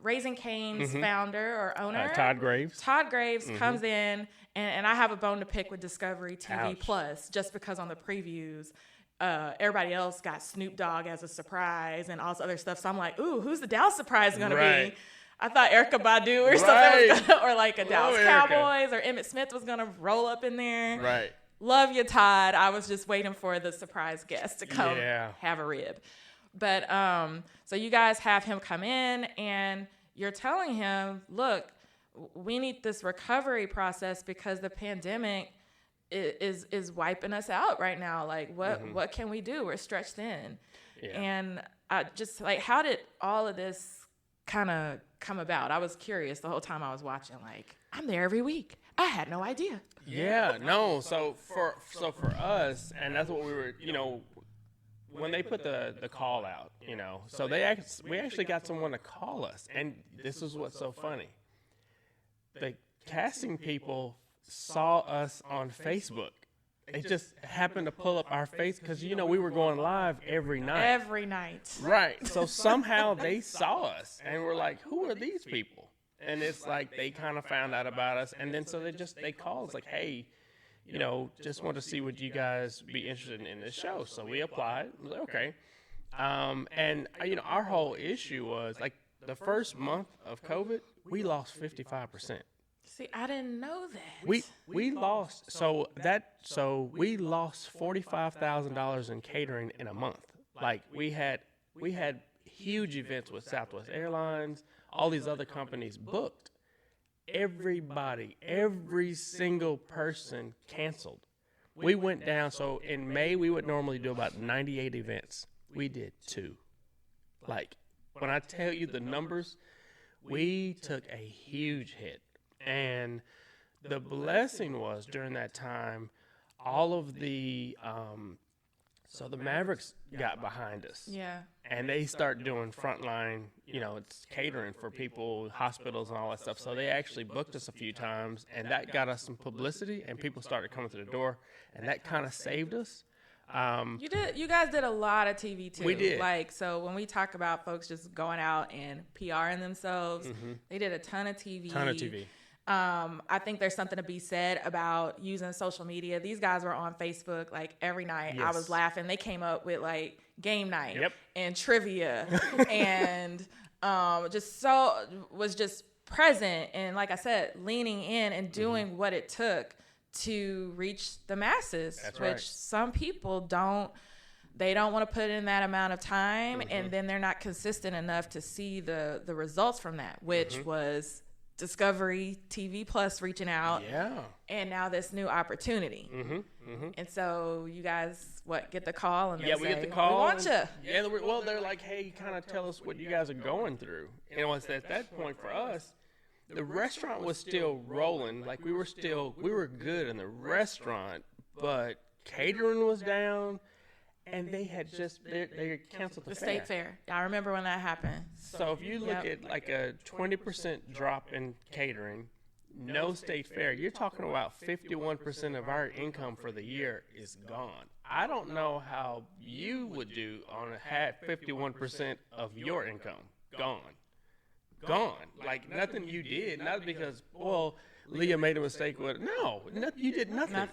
S1: Raising Cane's founder or owner,
S2: Todd Graves.
S1: Comes in, and I have a bone to pick with Discovery TV
S2: Ouch.
S1: Plus just because on the previews, everybody else got Snoop Dogg as a surprise and all this other stuff. So I'm like, ooh, who's the Dallas surprise going to be? I thought Erykah Badu or something was gonna, or like a Dallas Cowboys or Emmitt Smith was going to roll up in there.
S2: Right.
S1: Love you, Todd. I was just waiting for the surprise guest to come have a rib. But so you guys have him come in and you're telling him, look, we need this recovery process because the pandemic is wiping us out right now. Like, what can we do? We're stretched thin. Yeah. And just like, how did all of this kind of come about? I was curious the whole time I was watching. Like, I'm there every week. I had no idea.
S2: Yeah, no. So for us, and that's what we were, when they put the call out, so we actually got someone to call us, and this is what's so funny. The casting people saw us on Facebook. They just happened to pull up our face because, we were going live every night.
S1: Every night.
S2: Right. So somehow they saw us and were like, who are these people? And it's like they kind of found out about us. And then so they called us like, hey, just want to see would you guys be interested in this show. So we applied. I was like, okay. And, our whole issue was like the first month of COVID, we lost 55%.
S1: See, I didn't know that.
S2: We lost we lost $45,000 in catering in a month. Like we had huge events with Southwest Airlines, all these other companies booked. Every single person canceled. We went down. So in May we would normally do about 98 events. We did 2. Like when I tell you the numbers, we took a huge hit. And the blessing was during that time, all of the so the Mavericks got behind us.
S1: Yeah.
S2: And they start doing frontline, it's catering for people, hospitals and all that stuff. So they actually booked us a few times, and that got us some publicity, and people started coming to the door, and that kind of saved us.
S1: You guys did a lot of TV too.
S2: We did.
S1: Like, so when we talk about folks just going out and PRing themselves, they did a ton of TV. I think there's something to be said about using social media. These guys were on Facebook like every night. Yes. I was laughing. They came up with like game night and trivia and was just present and, like I said, leaning in and doing what it took to reach the masses.
S2: That's
S1: which
S2: right.
S1: Some people don't want to put in that amount of time, and then they're not consistent enough to see the results from that, which was Discovery TV Plus reaching out, and now this new opportunity. And so you guys get the call, and
S2: we get the call.
S1: We want you.
S2: Yeah, well, they're like, hey, kind of tell us what you guys are going through. And it was at that point for us, the restaurant was still rolling. Like we were good in the restaurant, but catering was down. And they had they canceled the fair.
S1: State fair. I remember when that happened.
S2: So if you look at like a 20% drop in catering, no state fair, you're talking about 51% of our income for the year is gone. I don't know how you would do on 51% of your income gone. Like nothing you did, not because, Leah made a mistake with it. No, you did nothing.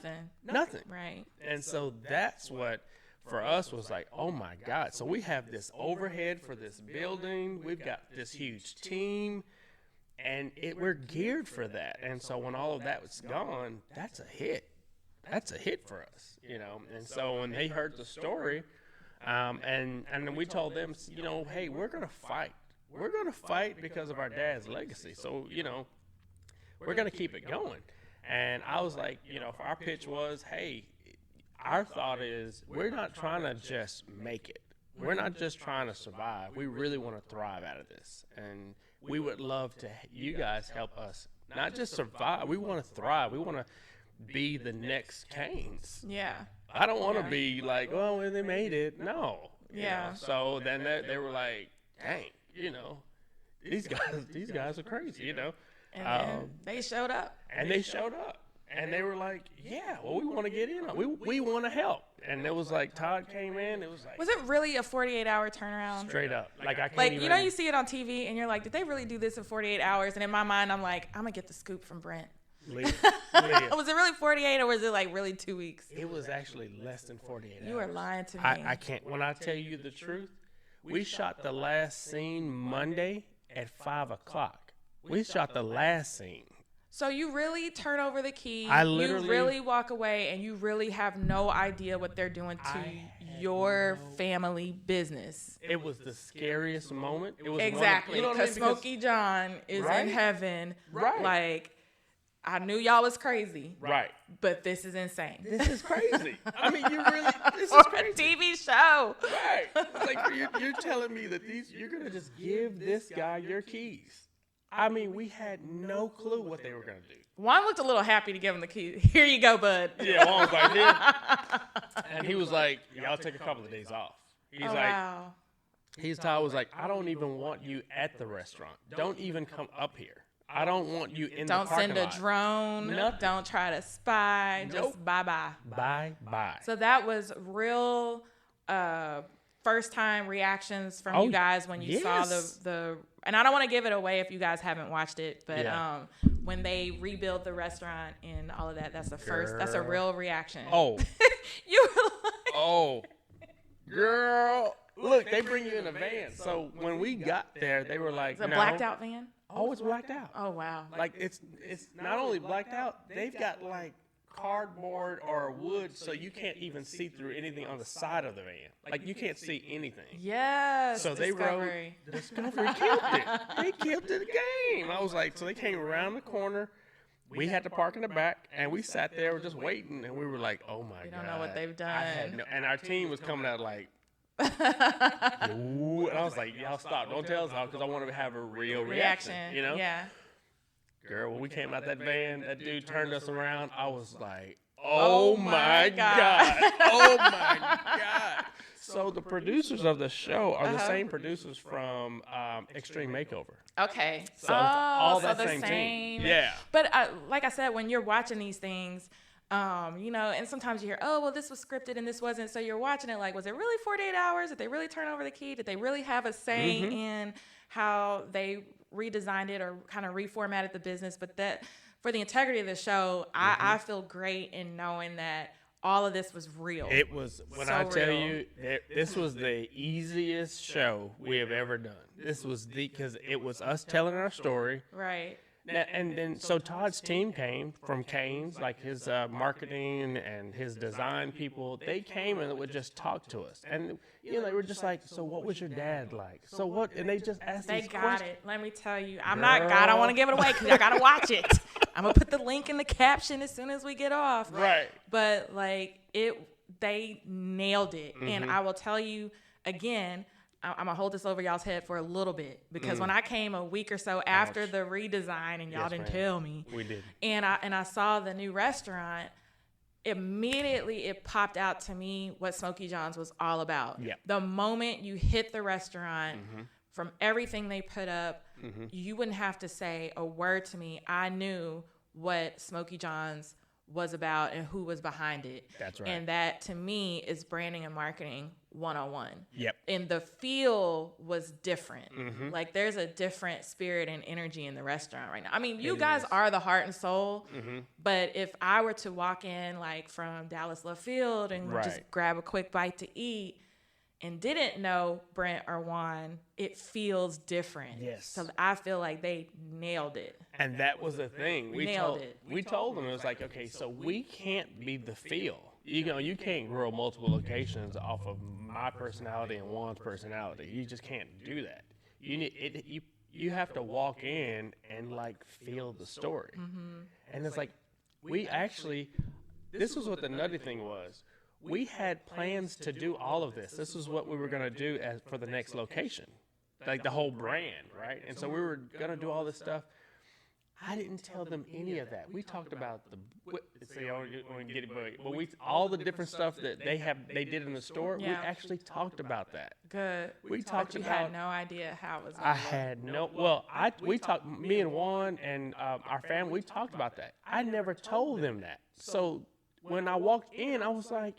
S2: Nothing.
S1: Right.
S2: And so that's what for us was like, oh my God. So we have this overhead for this building. We've got this huge team, and we're geared for that. And so when all of that was gone, that's a hit. That's a hit for us, And so when they heard the story, and then we told them, hey, we're going to fight. We're going to fight because of our dad's legacy. So, we're going to keep it going. And I was like, our pitch was, hey, our thought is we're not trying to just make it. We're not just trying to survive. We really want to thrive out of this. And we would love to you guys help us not just survive. We want to thrive. We want to be the next Canes.
S1: Yeah.
S2: I don't want to be like, they made it. No.
S1: Yeah.
S2: So then they were like, dang, these guys are crazy,
S1: And they showed up.
S2: And they showed up. And they were like, yeah, well, we want to get in on it. We want to help. And it was like, Todd came in. It was like.
S1: Was it really a 48-hour turnaround?
S2: Straight up. Like, I can't
S1: like,
S2: even.
S1: you know, you see it on TV and you're like, did they really do this in 48 hours? And in my mind, I'm like, I'm going to get the scoop from Brent.
S2: Leah.
S1: Was it really 48 or was it like really 2 weeks?
S2: It was actually less than 48 hours.
S1: You are lying to me.
S2: I can't. When I tell you the truth, we shot the last scene Monday at 5 o'clock. We shot the last scene.
S1: So you really turn over the key,
S2: you
S1: really walk away, and you really have no idea what they're doing to your family business.
S2: It was the scariest moment. It was
S1: exactly, because Smokey John is in heaven.
S2: Right.
S1: Like, I knew y'all was crazy.
S2: Right.
S1: But this is insane.
S2: This is crazy. I mean, this is crazy.
S1: A TV show.
S2: Right. It's like you're telling me that you're going to just give this guy your keys. I mean, we had no clue what they were going to do.
S1: Juan looked a little happy to give him the keys. Here you go, bud.
S2: Yeah, Juan was like, here. And he was like, y'all take a couple of days off. Todd was like, I don't even want you at the restaurant. Don't even come up here. I don't want you in the parking lot.
S1: Don't send a drone.
S2: Nothing.
S1: Don't try to spy.
S2: Nope.
S1: Just bye-bye.
S2: Bye-bye.
S1: So that was real first-time reactions from you guys when you saw the and I don't want to give it away if you guys haven't watched it, but when they rebuild the restaurant and all of that, that's the first. That's a real reaction.
S2: Oh.
S1: You were like,
S2: oh. Girl. Look, they bring you in a van. So when we got there, they were like,
S1: it's a blacked out van?
S2: Oh, it's blacked out.
S1: Oh, wow.
S2: Like, it's not only blacked out, they've got, like, cardboard or wood so you can't even see through anything on the side of the van. Like, you can't see anything.
S1: Yes.
S2: So
S1: Discovery.
S2: Discovery killed it. They killed the game. I was like, so they came around the corner. We had to park in the back, and we sat there just waiting, and we were like, oh, my God.
S1: We don't know what they've done.
S2: And our team was coming out like, ooh, and I was like, y'all stop. Don't tell us how, because I want to have a real reaction. You know?
S1: Yeah.
S2: Girl, when we came out that van, that dude turned us around. I was like, oh my God. Oh my God. So the producers of the show are the same producers from Extreme Makeover.
S1: Okay.
S2: So all that
S1: the
S2: same team.
S1: Yeah.
S2: Yeah.
S1: But like I said, when you're watching these things, you know, and sometimes you hear, oh, well, this was scripted and this wasn't. So you're watching it like, was it really 48 hours? Did they really turn over the key? Did they really have a say in how they redesigned it or kind of reformatted the business? But that for the integrity of the show, I feel great in knowing that all of this was real.
S2: It was, when I tell you, this was the easiest show we have ever done. This was because it was us telling our story.
S1: Right.
S2: And then, so Todd's team came from Kane's, like his marketing and his design people. They came and would just talk to us. And, you know, they were just like, so what was your dad like? So what? And they just asked these questions. They got it.
S1: Let me tell you. I don't want to give it away because I got to watch it. I'm going to put the link in the caption as soon as we get off.
S2: Right.
S1: But, like, they nailed it. And I will tell you, again, I'm going to hold this over y'all's head for a little bit because when I came a week or so after the redesign and y'all didn't tell me.
S2: We did.
S1: And I saw the new restaurant, immediately it popped out to me what Smokey John's was all about.
S2: Yep.
S1: The moment you hit the restaurant, from everything they put up, you wouldn't have to say a word to me. I knew what Smokey John's was about and who was behind it.
S2: That's right.
S1: And that, to me, is branding and marketing 101.
S2: Yep.
S1: And the feel was different. Like, there's a different spirit and energy in the restaurant right now. I mean, you guys are the heart and soul, but if I were to walk in, like, from Dallas Love Field and just grab a quick bite to eat and didn't know Brent or Juan, it feels different.
S2: Yes.
S1: So I feel like they nailed it.
S2: And that was the thing. We
S1: Nailed it.
S2: We told them, it was like, okay, so we can't be the feel. You know, you can't grow multiple locations off of my personality and Juan's personality. You just can't do that. You need you have to walk in and, like, feel the story. And it's like, we actually, this was what the nutty thing was. We had plans to do all of this. This is what we were going to do for the next location, like the whole brand, right? And so we were going to do all this stuff. I didn't tell them any of that. We talked about all the different stuff that they did in the store.
S1: Yeah.
S2: We actually talked about that.
S1: Good.
S2: We talked
S1: But you
S2: about.
S1: had no idea how it was going
S2: I
S1: to look.
S2: had no. Well, we talked. Me and Juan and our family. We talked about that. I never told them that. So when I walked in, I was like,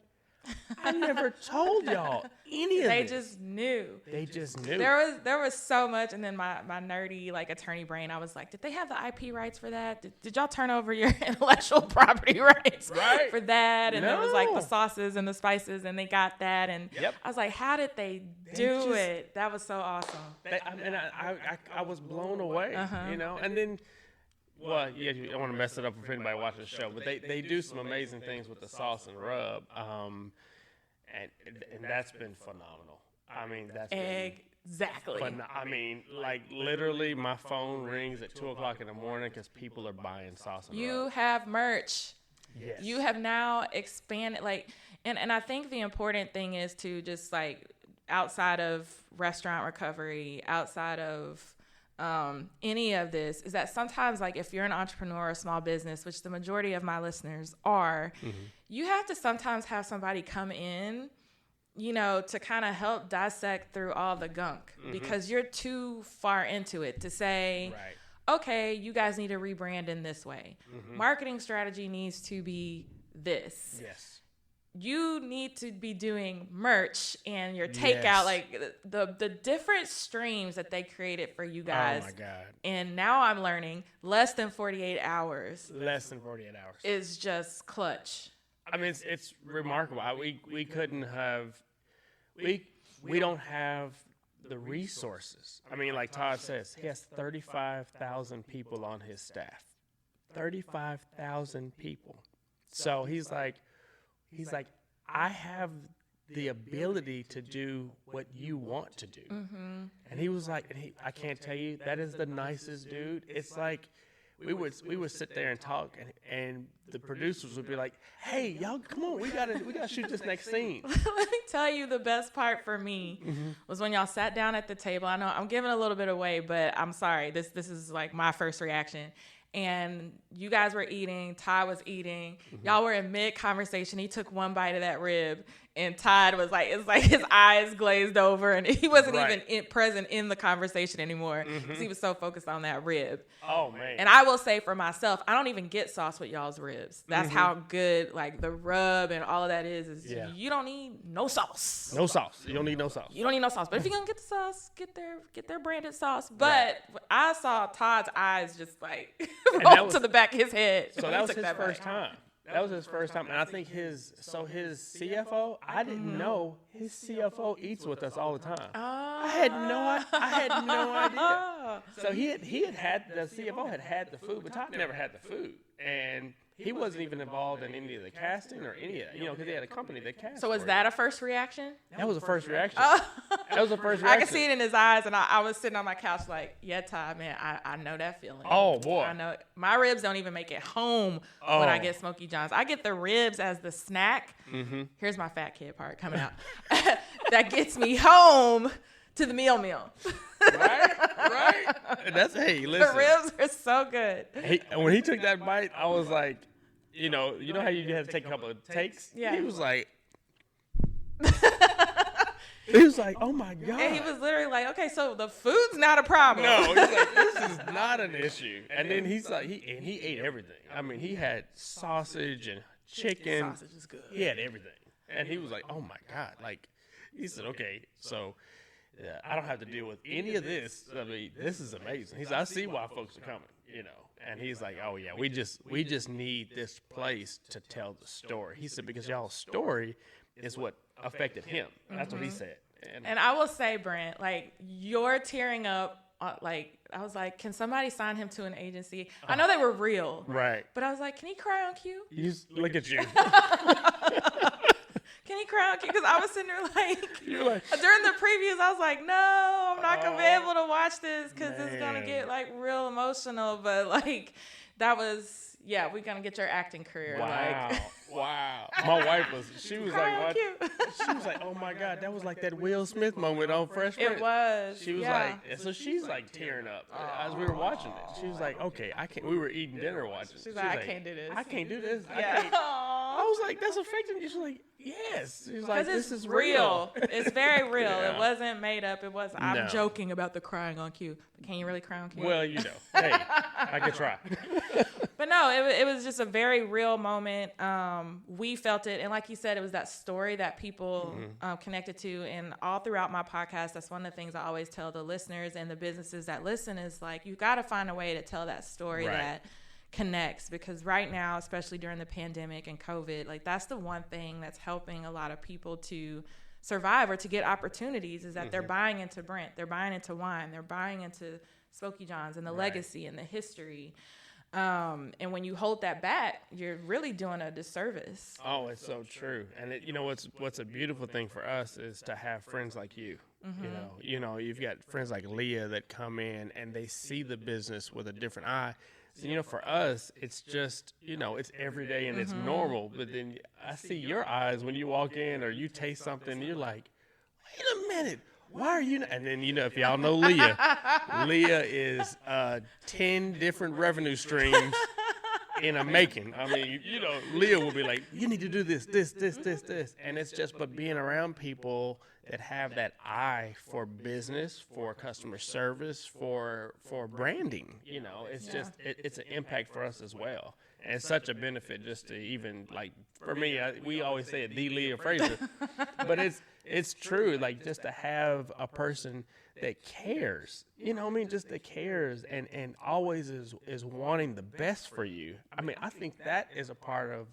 S2: I never told y'all any of
S1: They
S2: this.
S1: just knew.
S2: They just knew.
S1: There was so much, and then my nerdy like attorney brain, I was like, did they have the IP rights for that? Did y'all turn over your intellectual property rights for that? And there was like the sauces and the spices, and they got that, and I was like, how did they do it? That was so awesome.
S2: I was blown away, you know, and then. Well, yeah, you don't want to mess it up for anybody watching the show, but they do some amazing things with the sauce and rub, and that's been phenomenal. I mean, that's
S1: exactly.
S2: I mean, like literally, my phone rings at 2:00 in the morning because people are buying sauce and rub.
S1: You have merch.
S2: Yes.
S1: You have now expanded, like, and I think the important thing is to just like outside of restaurant recovery, outside of any of this, is that sometimes, like, if you're an entrepreneur or a small business, which the majority of my listeners are, you have to sometimes have somebody come in, you know, to kind of help dissect through all the gunk because you're too far into it to say, okay, you guys need to rebrand in this way. Marketing strategy needs to be this.
S2: Yes.
S1: You need to be doing merch and your takeout, like the different streams that they created for you guys.
S2: Oh my God.
S1: And now I'm learning less than 48 hours.
S2: Less than 48 hours.
S1: Is just clutch.
S2: I mean, it's remarkable. We couldn't have, we don't have the resources. I mean, like Todd says, he has 35,000 people on his staff. 35,000 people. So he's like, I have the ability to do what you want to do. And he was like, I can't tell you, that is the nicest dude. It's like, we would sit there and talk, and the producers would be like, hey, y'all, come on, we gotta shoot this next scene.
S1: Let me tell you, the best part for me was when y'all sat down at the table. I know I'm giving a little bit away, but I'm sorry. This is like my first reaction. And you guys were eating, Todd was eating. Y'all were in mid-conversation. He took one bite of that rib, and Todd was like, it's like his eyes glazed over, and he wasn't even present in the conversation anymore because he was so focused on that rib.
S2: Oh, man.
S1: And I will say for myself, I don't even get sauce with y'all's ribs. That's how good, like, the rub and all of that is you don't need no sauce.
S2: No sauce. You don't need no sauce.
S1: You don't need no sauce. But if you're going to get the sauce, get their branded sauce. But I saw Todd's eyes just, like, roll to the back of his head.
S2: So that was his first time. That was his first time. And I think his CFO, I didn't know his CFO eats with us all the time. I had no idea. So the CFO had the food, but Todd never had the food. And he wasn't even involved in any of the casting or any of that, you know, because they had a company that cast.
S1: So was that a first reaction?
S2: That was a first reaction. That was a first reaction.
S1: I could see it in his eyes, and I was sitting on my couch like, yeah, Todd, man, I know that feeling.
S2: Oh, boy.
S1: I know. My ribs don't even make it home when I get Smokey John's. I get the ribs as the snack. Here's my fat kid part coming out. That gets me home to the meal.
S2: Right. Listen.
S1: The ribs are so good.
S2: When he took that bite, I was like, you know how you had to take a couple of takes?
S1: Yeah.
S2: He was like, oh my God.
S1: And he was literally like, okay, so the food's not a problem.
S2: No, he's like, this is not an issue. And then he's like, he ate everything. I mean, he had sausage and chicken.
S1: Sausage is good.
S2: He had everything. And he was like, oh my God. Like, he said, okay, so I don't have to deal with any of this. I mean, this is amazing. He said, I see why folks are coming, you know. And he's like, oh yeah, we just need this place to tell the story. He said, because y'all's story is what affected him. That's what he said.
S1: And I will say, Brent, like, you're tearing up. Like, I was like, can somebody sign him to an agency? I know they were real.
S2: Right.
S1: But I was like, can he cry on cue?
S2: Look at you.
S1: Can he cry on cue? Because I was sitting there like,
S2: You're like,
S1: during the previews, I was like, no, I'm not going to be able to watch this because it's going to get, like, real emotional. But, like, that was, we're going to get your acting career.
S2: Wow.
S1: Like.
S2: Wow. My wife she was
S1: Crying
S2: like,
S1: cute.
S2: she was like, oh my God, that was like that Will Smith moment on Fresh Prince.
S1: It was.
S2: She was like, and so she's like tearing up as we were watching it. She was like, okay, I can't. We were eating dinner watching.
S1: She's like, I can't do this.
S2: I can't do this. I
S1: Yeah.
S2: can't. I was like, that's affecting you. She's like, yes. She's like, this is
S1: real. It's very real.
S2: Yeah.
S1: It wasn't made up. It was. I'm
S2: No.
S1: joking about the crying on cue. But can you really cry on cue?
S2: Well, you know, hey, I could try.
S1: But no, it was just a very real moment. We felt it. And like you said, it was that story that people connected to. And all throughout my podcast, that's one of the things I always tell the listeners and the businesses that listen is like, you got to find a way to tell that story that connects. Because right now, especially during the pandemic and COVID, like that's the one thing that's helping a lot of people to survive or to get opportunities is that they're buying into Brent, they're buying into wine, they're buying into Smokey John's and the legacy and the history. And when you hold that back, you're really doing a disservice.
S2: Oh, it's so true. And you know what's a beautiful thing for us is to have friends like you. You know, you've got friends like Leah that come in and they see the business with a different eye. So, you know, for us, it's just, you know, it's every day and it's normal. But then I see your eyes when you walk in or you taste something, and you're like, wait a minute. Why are you not? And then, you know, if y'all know Leah, Leah is 10 different revenue streams in a making. I mean, you know, Leah will be like, you need to do this. And it's just, but being around people that have that eye for business, for customer service, for branding, you know, it's just, it's an impact for us as well. And it's such a benefit just to even, like, for me, we always say it, the Leah Fraser, but it's true, like, just to have a person that cares, you know what I mean, just that cares and always is wanting the best for you. I mean, I think that is a part of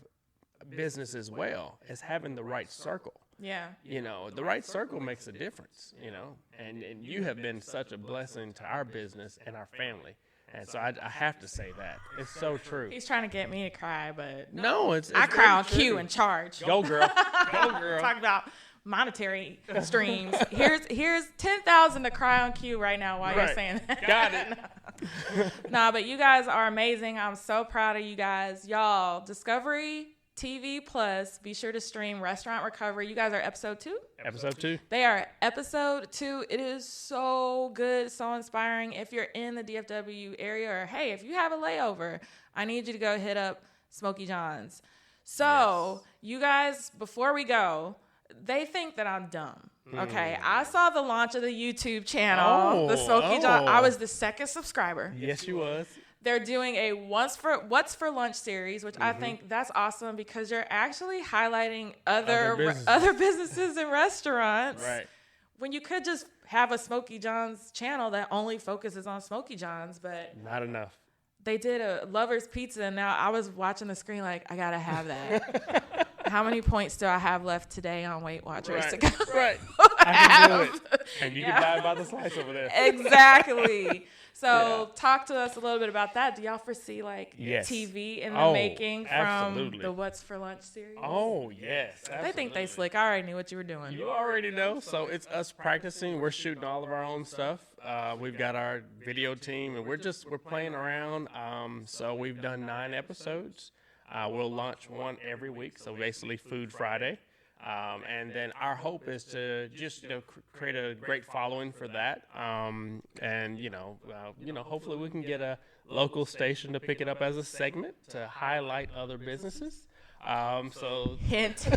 S2: business as well, as having the right circle.
S1: Yeah.
S2: You know, the right circle makes a difference, you know, and you have been such a blessing to our business and our family. And so I have to say that. It's so true.
S1: He's trying to get me to cry, but
S2: no, it's
S1: I cry on
S2: true.
S1: cue and charge.
S2: Go girl. Go girl.
S1: Talk about monetary streams. Here's 10,000 to cry on cue right now while you're saying that.
S2: Got it.
S1: Nah, but you guys are amazing. I'm so proud of you guys. Y'all, Discovery TV Plus, be sure to stream Restaurant Recovery. You guys are episode 2?
S2: Episode 2.
S1: They are episode 2. It is so good, so inspiring. If you're in the DFW area, or hey, if you have a layover, I need you to go hit up Smokey John's. So, you guys, before we go, they think that I'm dumb. Okay, I saw the launch of the YouTube channel, the Smokey John. I was the second subscriber.
S2: Yes, you was.
S1: They're doing a What's for Lunch series, which I think that's awesome because you're actually highlighting other businesses and restaurants.
S2: Right.
S1: When you could just have a Smokey John's channel that only focuses on Smokey John's, but
S2: not enough.
S1: They did a Lover's Pizza, and now I was watching the screen like, I gotta have that. How many points do I have left today on Weight Watchers to go?
S2: Right. I can do it. And you can buy it by the slice over there.
S1: Exactly. So talk to us a little bit about that. Do y'all foresee like TV in the making from the What's for Lunch series?
S2: Oh, yes. Absolutely.
S1: They think they slick. I already knew what you were doing.
S2: You already know. So it's us practicing. We're shooting all of our own stuff. We've got our video team, and we're playing around. So we've done 9 episodes. We'll launch one every week. So basically Food Friday. And then our hope is to just create a great following for that, and hopefully we can get a local station to pick it up as a segment to highlight other businesses. So
S1: hint.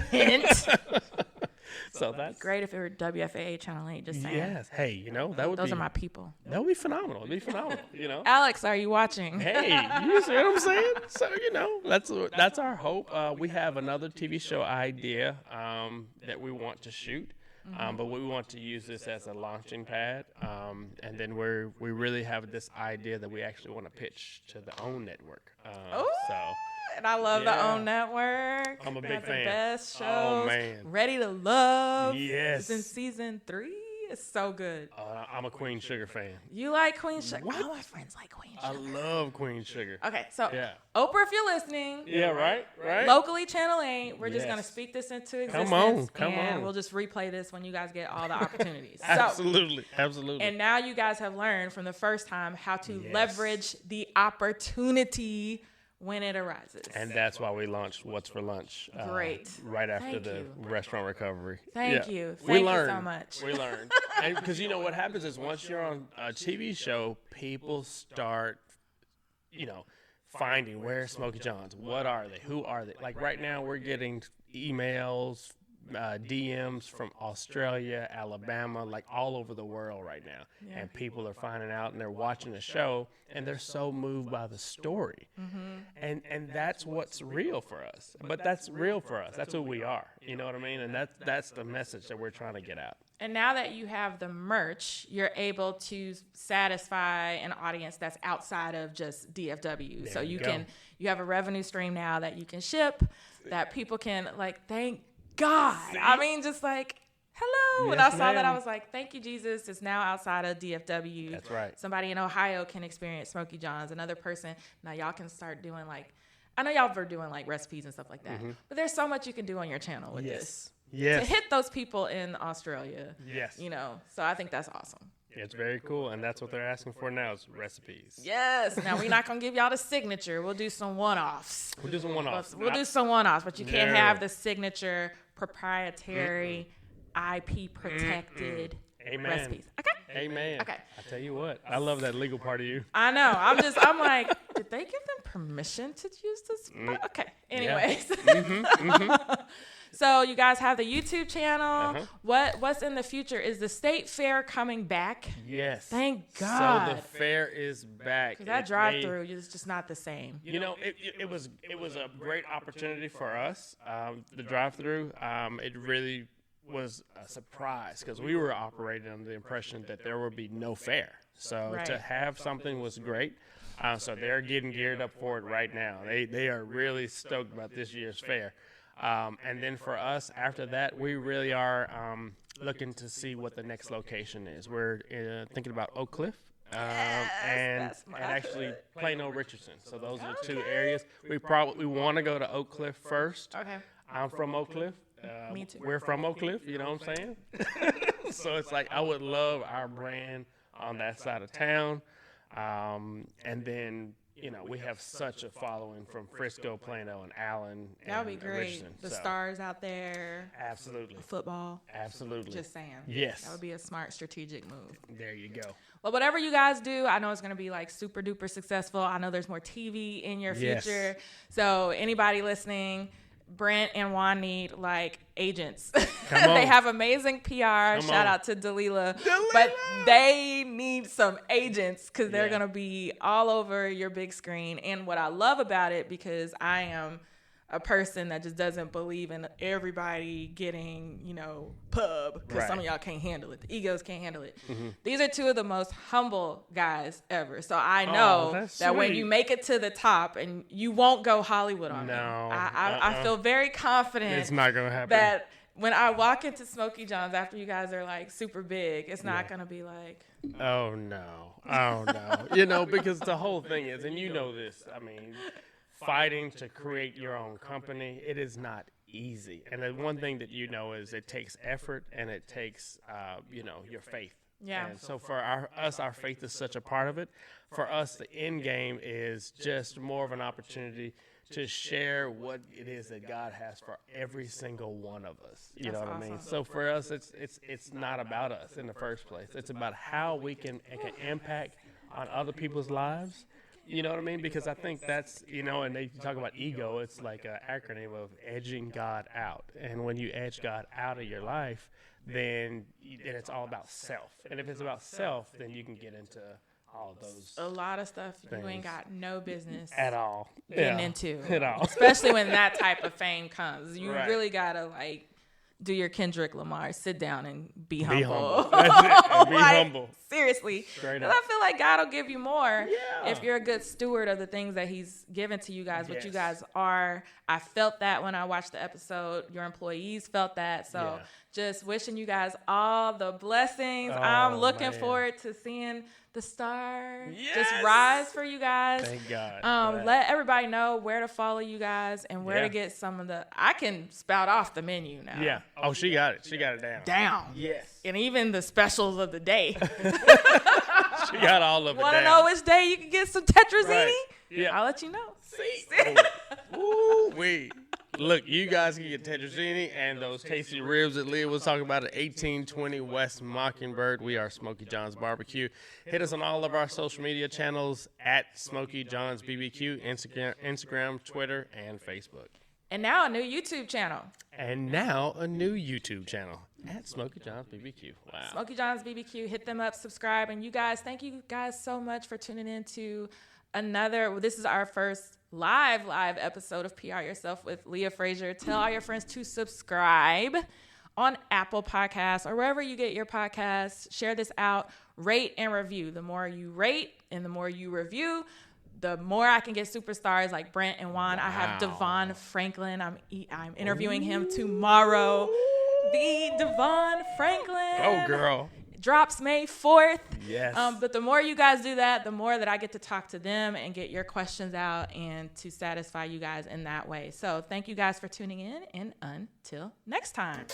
S2: So that's
S1: great if it were WFAA Channel 8. Just saying.
S2: Yes. Hey, that would.
S1: Those are my people.
S2: That would be phenomenal. It'd be phenomenal.
S1: Alex, are you watching?
S2: Hey, you see what I'm saying? So that's our hope. We have another TV show idea that we want to shoot, but we want to use this as a launching pad. And then we really have this idea that we actually want to pitch to the OWN network.
S1: And I love the OWN network.
S2: I'm a big fan.
S1: The best shows.
S2: Oh, man.
S1: Ready to Love.
S2: Yes.
S1: It's in season 3. It's so good.
S2: I'm a Queen Sugar fan.
S1: You like Queen Sugar? All my friends like Queen Sugar.
S2: I love Queen Sugar.
S1: Okay, so Oprah, if you're listening.
S2: Yeah, right.
S1: Locally, Channel 8. We're just going to speak this into existence.
S2: Come on.
S1: We'll just replay this when you guys get all the opportunities.
S2: Absolutely.
S1: And now you guys have learned from the first time how to leverage the opportunity when it arises.
S2: And that's why we launched What's for Lunch.
S1: Great.
S2: Right after
S1: Thank
S2: the
S1: you.
S2: restaurant recovery.
S1: Thank you.
S2: We
S1: Thank
S2: learned.
S1: you so much.
S2: We learned. Because you know what happens is once you're on a TV show, people start, finding where's Smokey John's, what are they, who are they. Like right now, we're getting emails, DMs from Australia, Alabama, like all over the world right now.
S1: Yeah.
S2: And people are finding out and they're watching the show and they're so moved by the story. And that's what's real for us. But that's real for us. That's who we are. You know what I mean? And that's the message that we're trying to get out.
S1: And now that you have the merch, you're able to satisfy an audience that's outside of just DFW. So you have a revenue stream now that you can ship, that people can thank God.
S2: See?
S1: I mean, just hello.
S2: Yes,
S1: When I saw that,
S2: ma'am.
S1: I was like, thank you, Jesus. It's now outside of DFW.
S2: That's right.
S1: Somebody in Ohio can experience Smokey John's. Another person, now y'all can start doing I know y'all were doing recipes and stuff like that, but there's so much you can do on your channel with this.
S2: Yes.
S1: To hit those people in Australia.
S2: Yes.
S1: So I think that's awesome.
S2: It's very cool, and that's what they're asking for now is recipes.
S1: Yes. Now, we're not going to give y'all the signature. We'll do some one-offs.
S2: We'll do some one-offs.
S1: We'll do some one-offs, but you can't
S2: No.
S1: have the signature, proprietary, IP-protected
S2: Amen.
S1: recipes. Okay?
S2: Amen.
S1: Okay.
S2: I tell you what, I love that legal part of you.
S1: I know. I'm like, did they give them permission to use this? Okay. Anyways. So you guys have the YouTube channel. What's in the future? Is the state fair coming back?
S2: Yes.
S1: Thank God.
S2: So the fair is back.
S1: That drive-through is just not the same.
S2: It was a great opportunity for us. The drive-through, it really was a surprise because we were operating under the impression that there would be no fair. So
S1: Right.
S2: to have something was great. So they're getting geared up for it right now. They are really stoked about this year's fair. And then for us, after that, we really are looking to see what the next location is. We're thinking about Oak Cliff and actually Plano Richardson. So those are the two areas. We want to go to Oak Cliff first.
S1: Okay.
S2: I'm from Oak Cliff.
S1: Me too.
S2: We're from Oak Cliff, you know what I'm saying? So it's I would love our brand on that side of town. And then, we have such a following from Frisco, Plano, and Allen.
S1: That would be
S2: and
S1: great.
S2: Richardson.
S1: The
S2: So,
S1: stars out there.
S2: Absolutely.
S1: Football.
S2: Absolutely.
S1: Just saying.
S2: Yes.
S1: That would be a smart strategic move.
S2: There you go.
S1: Well, whatever you guys do, I know it's going to be super duper successful. I know there's more TV in your
S2: Yes.
S1: future. So anybody listening, Brent and Juan need agents.
S2: Come on.
S1: They have amazing PR. Shout
S2: on.
S1: out to Delilah. But they need some agents because they're
S2: Yeah.
S1: going to be all over your big screen. And what I love about it, because I am a person that just doesn't believe in everybody getting, pub, because some of
S2: Right.
S1: y'all can't handle it. The egos can't handle it. These are two of the most humble guys ever. So I know
S2: that's
S1: that when
S2: sweet.
S1: you make it to the top, and you won't go Hollywood on me.
S2: No,
S1: I feel very confident
S2: It's not going to happen.
S1: that when I walk into Smokey John's after you guys are super big, it's not going to be
S2: Oh, no. Because the whole thing is, and this, fighting to create your own company, it is not easy. And the one thing that is it takes effort and it takes, your faith.
S1: Yeah.
S2: And so for our faith is such a part of it. For us, the end game is just more of an opportunity to share what it is that God has for every single one of us. You know what I mean?
S1: awesome.
S2: So for us, it's not about us in the first place. It's about how we can make an impact on other people's lives. You know what I mean? Because I think that's, and they talk about ego, it's like an acronym of edging God out. And when you edge God out of your life, then it's all about self. And if it's about self, then you can get into all of those
S1: a lot of stuff you
S2: things.
S1: ain't got no business
S2: at all.
S1: getting into.
S2: At all.
S1: Especially when that type of fame comes. You
S2: Right.
S1: really got to do your Kendrick Lamar, sit down and be
S2: Be
S1: humble.
S2: humble. That's it. And be humble.
S1: Seriously.
S2: Straight
S1: 'Cause
S2: up.
S1: I feel like God will give you more
S2: Yeah.
S1: if you're a good steward of the things that he's given to you guys, what you
S2: Yes.
S1: guys are. I felt that when I watched the episode. Your employees felt that. So
S2: Yeah.
S1: just wishing you guys all the blessings.
S2: Oh,
S1: I'm looking
S2: man.
S1: forward to seeing the star just
S2: Yes.
S1: rise for you guys.
S2: Thank God. for that.
S1: Let everybody know where to follow you guys and where
S2: Yeah.
S1: to get some of the. I can spout off the menu now.
S2: Yeah. Oh, she got it. She got it down.
S1: Down.
S2: Yes.
S1: And even the specials of the day.
S2: She got all of it
S1: Want to
S2: down.
S1: know which day you can get some tetrazzini?
S2: Right. Yeah.
S1: I'll let you know.
S2: See? Ooh, wee. Look, you guys can get tetrazzini and those tasty ribs that Leah was talking about at 1820 West Mockingbird. We are Smokey John's BBQ. Hit us on all of our social media channels at Smokey John's BBQ, Instagram, Twitter, and Facebook.
S1: And now a new YouTube channel.
S2: At Smokey John's BBQ. Wow.
S1: Smokey John's BBQ. Hit them up, subscribe. And you guys, thank you guys so much for tuning in to this is our first live episode of PR Yourself with Leah Frazier. Tell all your friends to subscribe on Apple Podcasts or wherever you get your podcasts. Share this out, rate and review. The more you rate and the more you review, the more I can get superstars like Brent and Juan. Wow. I have Devon Franklin. I'm interviewing him tomorrow. The Devon Franklin.
S2: Oh, girl.
S1: Drops May 4th.
S2: Yes.
S1: But the more you guys do that, the more that I get to talk to them and get your questions out and to satisfy you guys in that way. So thank you guys for tuning in, and until next time.